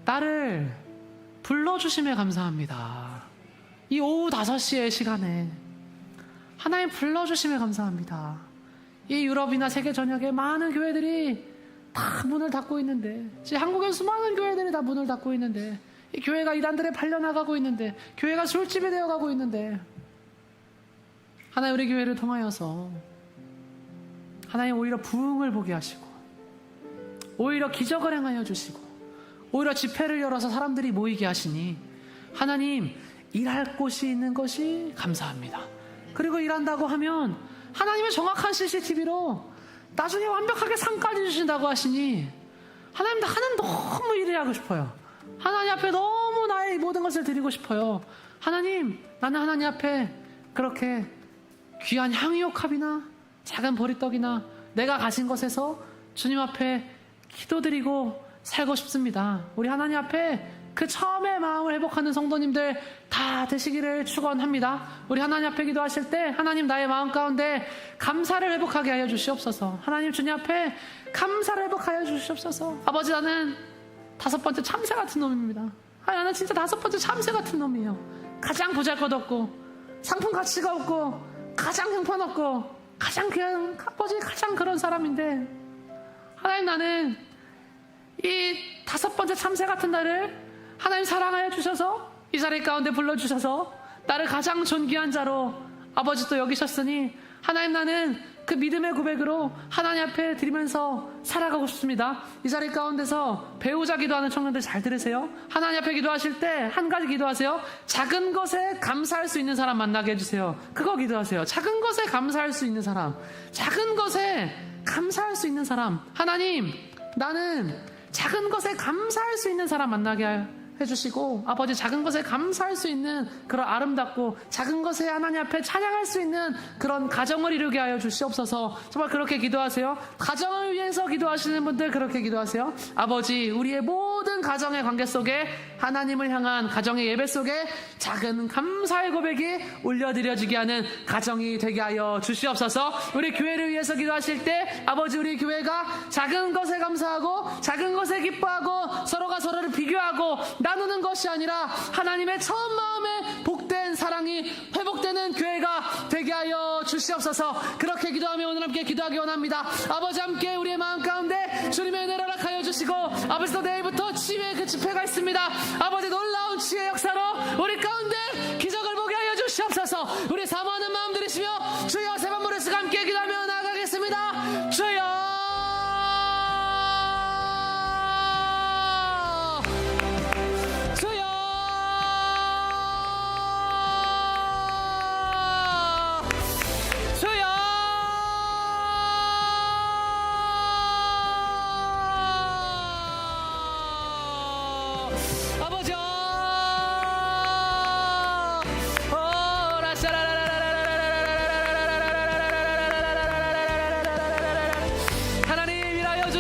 나를 불러주심에 감사합니다. 이 오후 5시의 시간에 하나님 불러주심에 감사합니다. 이 유럽이나 세계 전역의 많은 교회들이 다 문을 닫고 있는데, 지금 한국의 수많은 교회들이 다 문을 닫고 있는데, 이 교회가 이단들에 팔려나가고 있는데, 교회가 술집이 되어가고 있는데, 하나님 우리 교회를 통하여서 하나님 오히려 부흥을 보게 하시고, 오히려 기적을 행하여 주시고, 오히려 집회를 열어서 사람들이 모이게 하시니 하나님, 일할 곳이 있는 것이 감사합니다. 그리고 일한다고 하면 하나님의 정확한 CCTV로 나중에 완벽하게 상까지 주신다고 하시니 하나님, 나는 너무 일을 하고 싶어요. 하나님 앞에 너무 나의 모든 것을 드리고 싶어요. 하나님, 나는 하나님 앞에 그렇게 귀한 향유옥합이나 작은 보리떡이나 내가 가진 것에서 주님 앞에 기도드리고 살고 싶습니다. 우리 하나님 앞에 그 처음의 마음을 회복하는 성도님들 다 되시기를 축원합니다. 우리 하나님 앞에 기도하실 때 하나님, 나의 마음 가운데 감사를 회복하게 하여 주시옵소서. 하나님, 주님 앞에 감사를 회복하여 주시옵소서. 아버지, 나는 5번째 참새 같은 놈입니다. 나는 진짜 5번째 참새 같은 놈이에요. 가장 보잘것없고 상품 가치가 없고 가장 형편없고 가장 귀한, 아버지, 가장 그런 사람인데, 하나님, 나는 이 5번째 참새 같은 나를 하나님 사랑하여 주셔서 이 자리 가운데 불러주셔서 나를 가장 존귀한 자로 아버지 또 여기셨으니, 하나님, 나는 그 믿음의 고백으로 하나님 앞에 드리면서 살아가고 싶습니다. 이 자리 가운데서 배우자 기도하는 청년들 잘 들으세요. 하나님 앞에 기도하실 때 한 가지 기도하세요. 작은 것에 감사할 수 있는 사람 만나게 해주세요. 그거 기도하세요. 작은 것에 감사할 수 있는 사람, 작은 것에 감사할 수 있는 사람. 하나님, 나는 작은 것에 감사할 수 있는 사람 만나게 해주시고, 아버지, 작은 것에 감사할 수 있는 그런 아름답고 작은 것에 하나님 앞에 찬양할 수 있는 그런 가정을 이루게 하여 주시옵소서. 정말 그렇게 기도하세요. 가정을 위해서 기도하시는 분들 그렇게 기도하세요. 아버지, 우리의 모든 가정의 관계 속에 하나님을 향한 가정의 예배 속에 작은 감사의 고백이 올려드려지게 하는 가정이 되게 하여 주시옵소서. 우리 교회를 위해서 기도하실 때 아버지, 우리 교회가 작은 것에 감사하고 작은 것에 기뻐하고 서로가 서로를 비교하고 나누는 것이 아니라 하나님의 처음 마음에 복된 사랑이 회복되는 교회가 되게 하여 주시옵소서. 그렇게 기도하며 오늘 함께 기도하기 원합니다. 아버지, 함께 우리의 마음 가운데 주님의 은혜를 허락하여 주시고, 아버지, 또 내일부터 치유의 그 집회가 있습니다. 아버지, 놀라운 치유의 역사로 우리 가운데 기적을 보게 하여 주시옵소서. 우리 사모하는 마음 들으시며 주여 세 번 물을 쓰고 함께 기도하며 나아가겠습니다. 주여,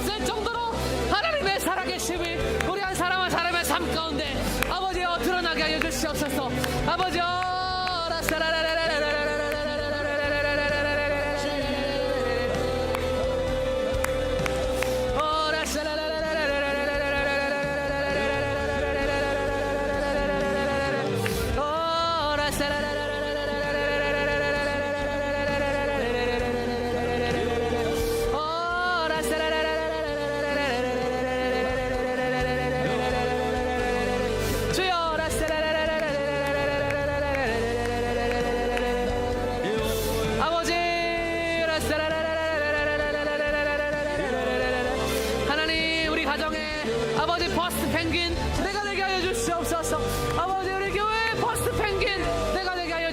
없을 정도로 하나님의 살아계심이 우리 한 사람 한 사람의 삶 가운데 아버지여 드러나게 하여 주시옵소서. 아버지여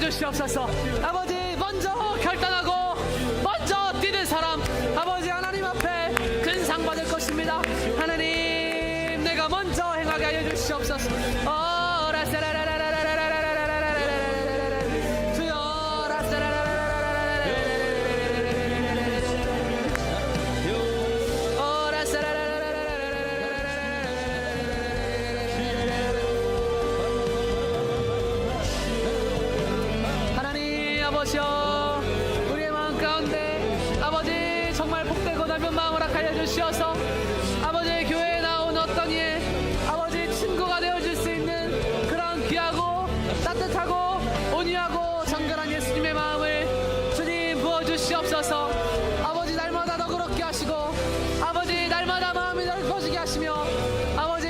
주시옵소서. 아버지 먼저 결단하고 먼저 뛰는 사람 아버지 하나님 앞에 큰 상 받을 것입니다. 하나님 내가 먼저 행하게 하여 주시옵소서. 우리의 마음 가운데 아버지 정말 복되고 넓은 마음을 허락하여 주시어서 아버지 교회에 나온 어떤 이의 아버지 친구가 되어줄 수 있는 그런 귀하고 따뜻하고 온유하고 정결한 예수님의 마음을 주님 부어주시옵소서. 아버지 날마다 너그럽게 하시고 아버지 날마다 마음이 넓어지게 하시며 아버지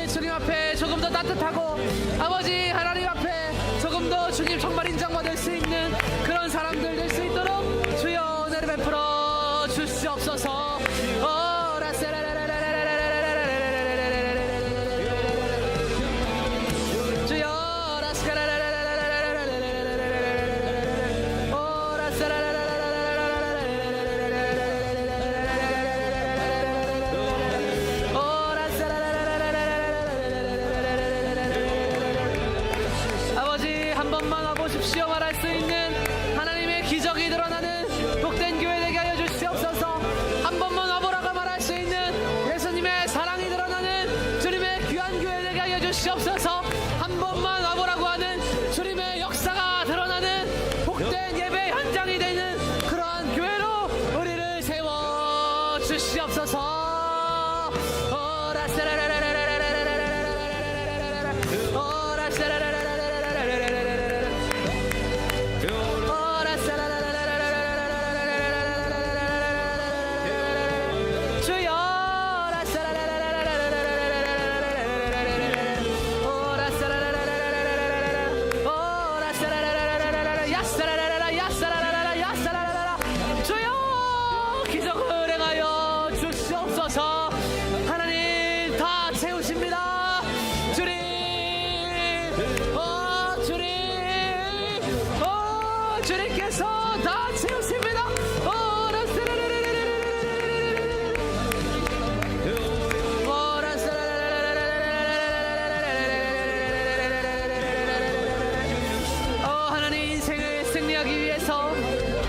주님 앞에 조금 더 따뜻하고 아버지 하나님 앞에 조금 더 주님 정말 인정받을 수 있는 그런 사람들 될 수 있도록 주여 은혜를 베풀어 주시옵소서. 아버지 한 번만 와보십시오 말할 수 있는 하나님의 기적이 드러나는 복된 교회 되게 하여 주시옵소서. 한 번만 와보라고 말할 수 있는 예수님의 사랑이 드러나는 주님의 귀한 교회 되게 하여 주시옵소서. 한 번만 와보라고 하는 주님의 역사가 드러나는 복된 예배 현장이 되는 그러한 교회로 우리를 세워 주시옵소서. 하나님 다 채우십니다. 주님 주님께서 다 채우십니다. 하나님 인생을 승리하기 위해서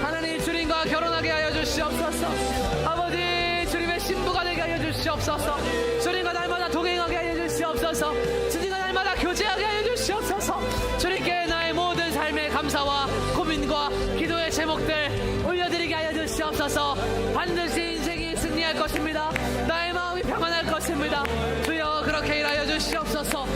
하나님 주님과 결혼하게 하여 주시옵소서. 아버지 주님의 신부가 되게 하여 주시옵소서. 주님과 날마다 동행하게 하여 주시옵소서. 주님과 날마다 교제하게 하여 주시옵소서. 주님께 나의 모든 삶의 감사와 고민과 기도의 제목들 올려드리게 하여 주시옵소서. 반드시 인생이 승리할 것입니다. 나의 마음이 평안할 것입니다. 주여 그렇게 일하여 주시옵소서.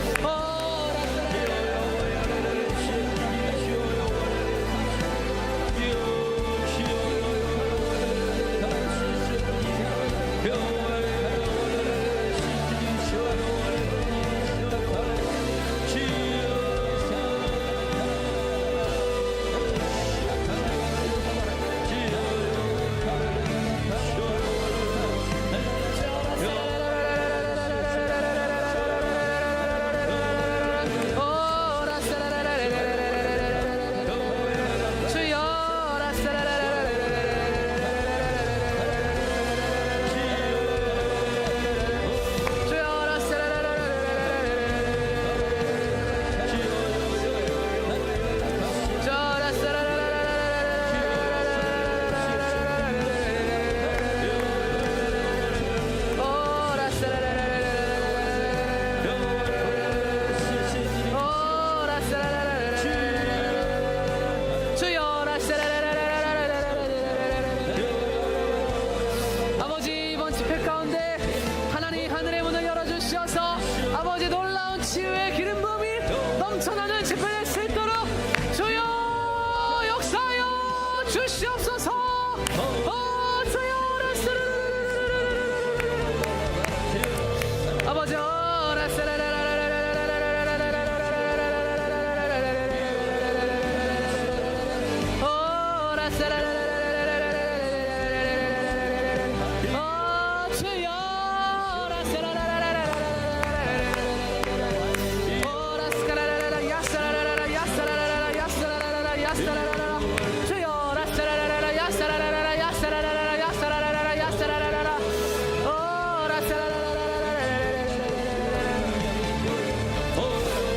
주여 아버지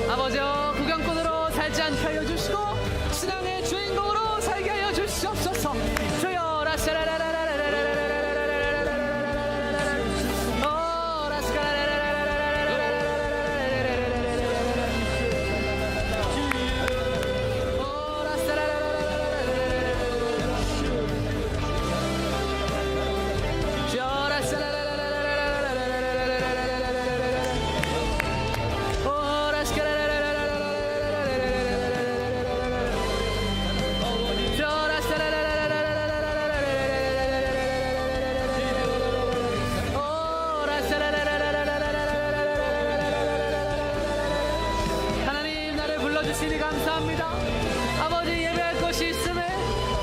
아버지여 구경꾼으로 살지 않게 하여 주시고 신앙의 주인공으로 살게 하여 주시옵소서. 주여 하나님 나를 불러주시니 감사합니다. 아버지 예배할 곳이 있음에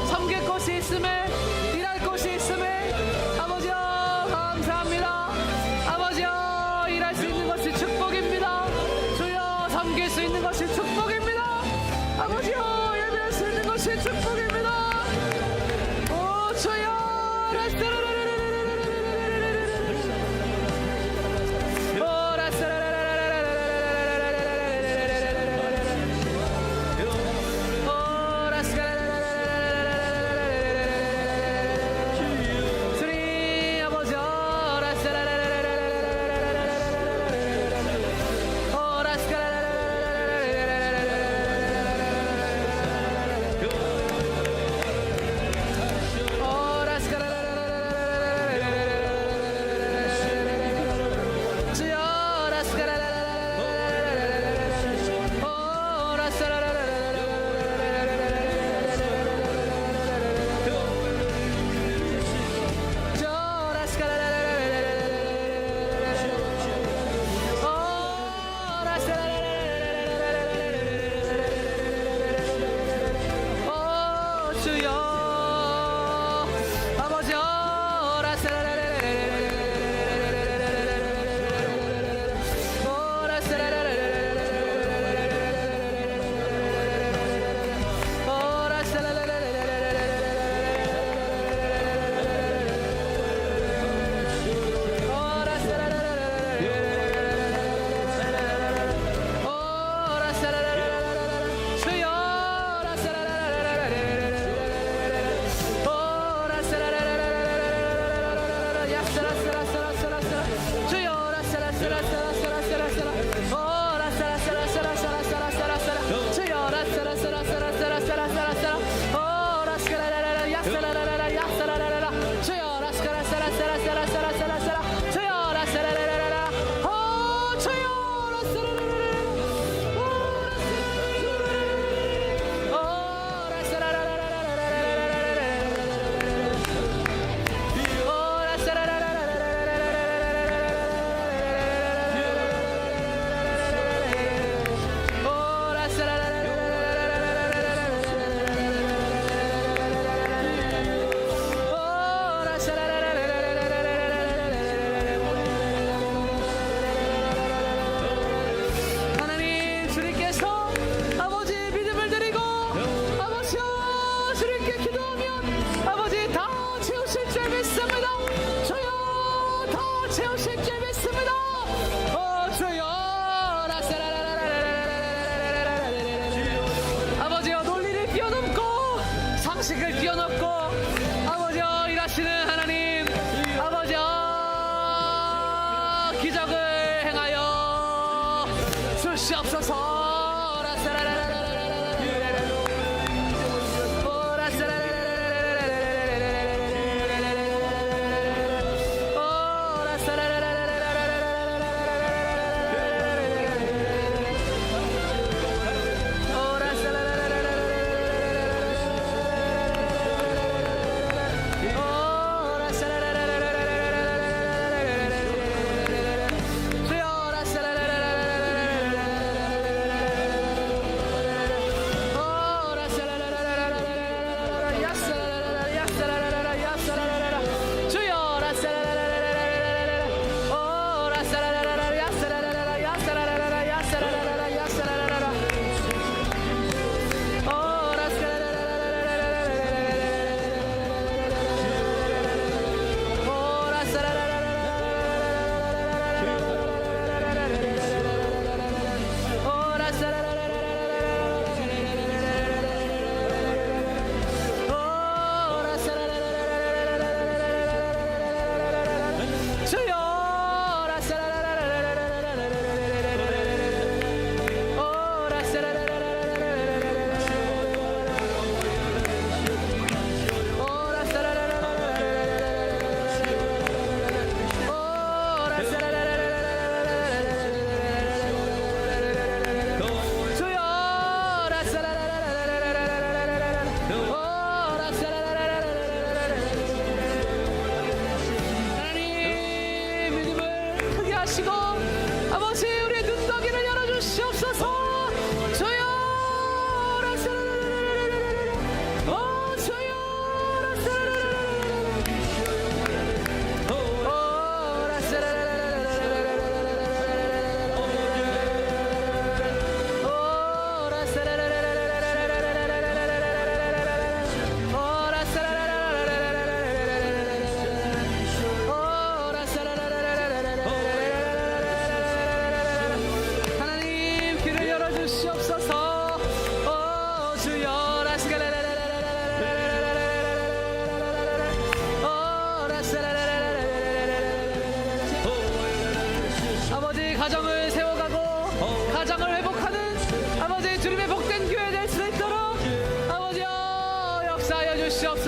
섬길 곳이 있음에 일할 곳이 있음에 아버지여 감사합니다. 아버지여 일할 수 있는 것이 축복입니다. 주여 섬길 수 있는 것이 축복입니다. 아버지여 예배할 수 있는 것이 축복입니다. 오 주여 상식을 뛰어넘고 아버지여 일하시는 하나님 아버지여 기적을 행하여 주시옵소서.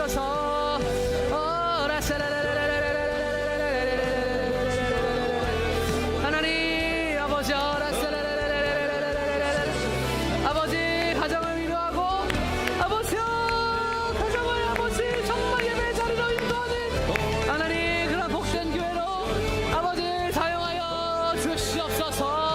주시옵소서. 하나님 아버지 아버지 가정을 위로하고 아버지여 가정을 아버지 정말 예배 자리로 인도하는 하나님 그런 복된 교회로 아버지 사용하여 주시옵소서.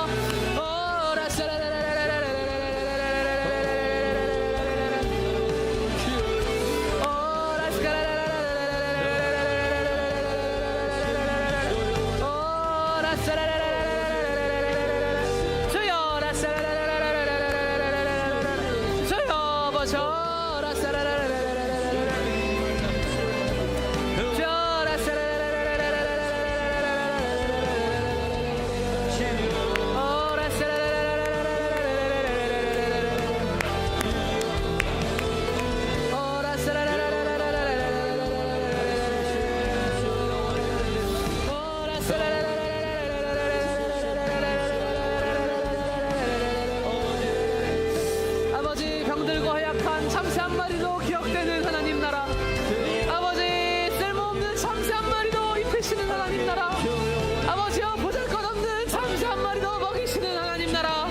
아버지 병들고 허약한 참새 한 마리도 기억되는 하나님 나라, 아버지 쓸모없는 참새 한 마리도 입히시는 하나님 나라, 아버지여 보잘것없는 참새 한 마리도 먹이시는 하나님 나라.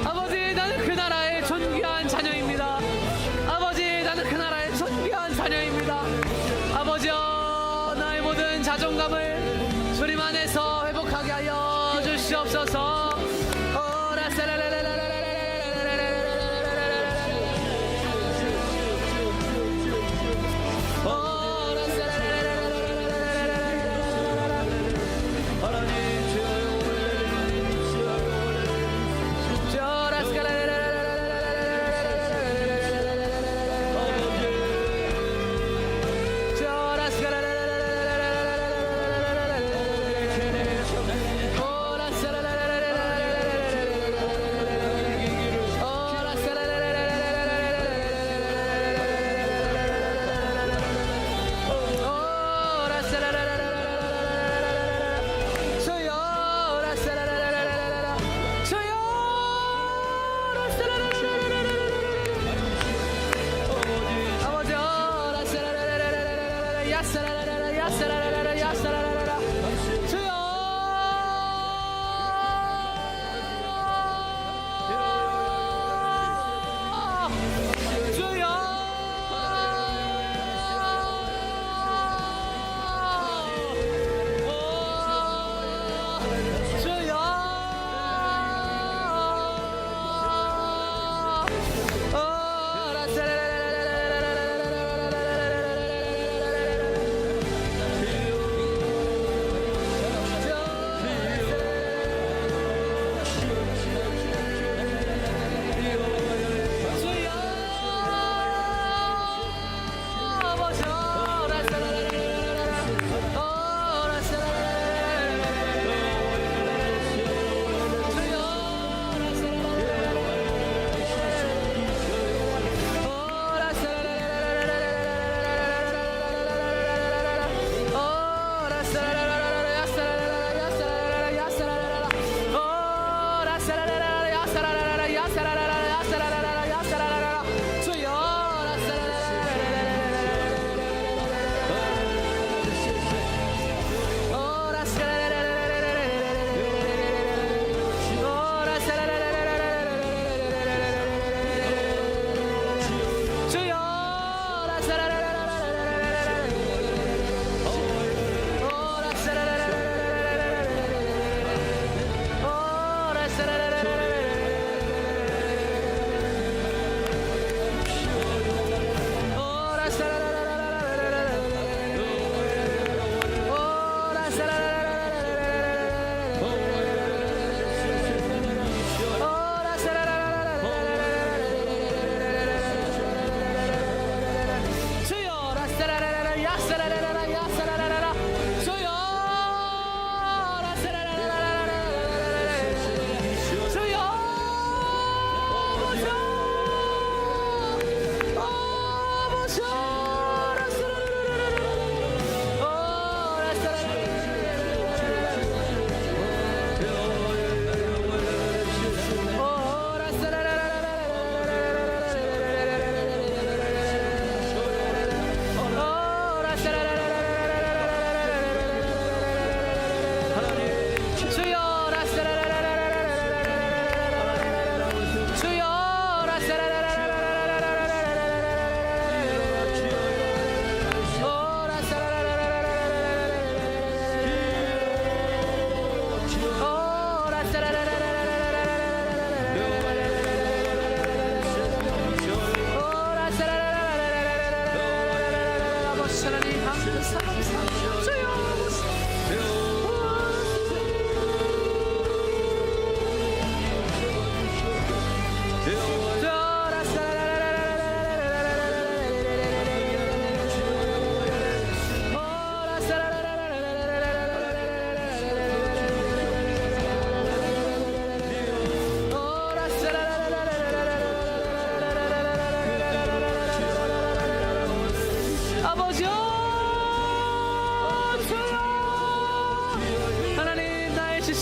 아버지 나는 그 나라의 존귀한 자녀입니다. 아버지 나는 그 나라의 존귀한 자녀입니다. 아버지여 나의 모든 자존감을 주님 안에서 회복하게 하여 주시옵소서.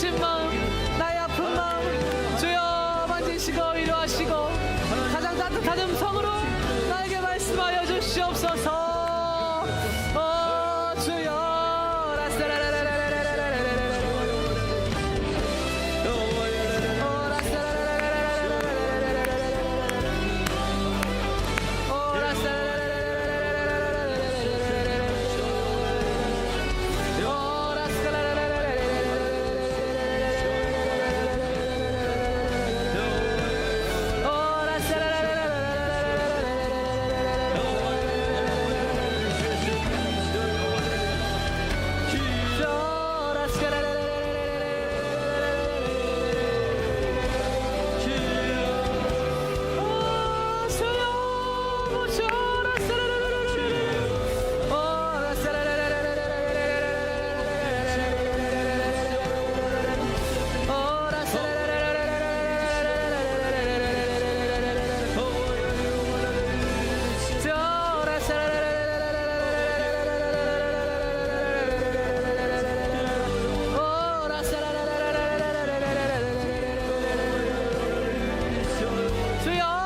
아프신 마음, 나의 아픈 마음 주여 만지시고 위로하시고 가장 따뜻한 음성으로 나에게 말씀하여 주시옵소서. 주여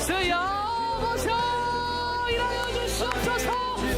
주여 어서 일하여 주시옵소서.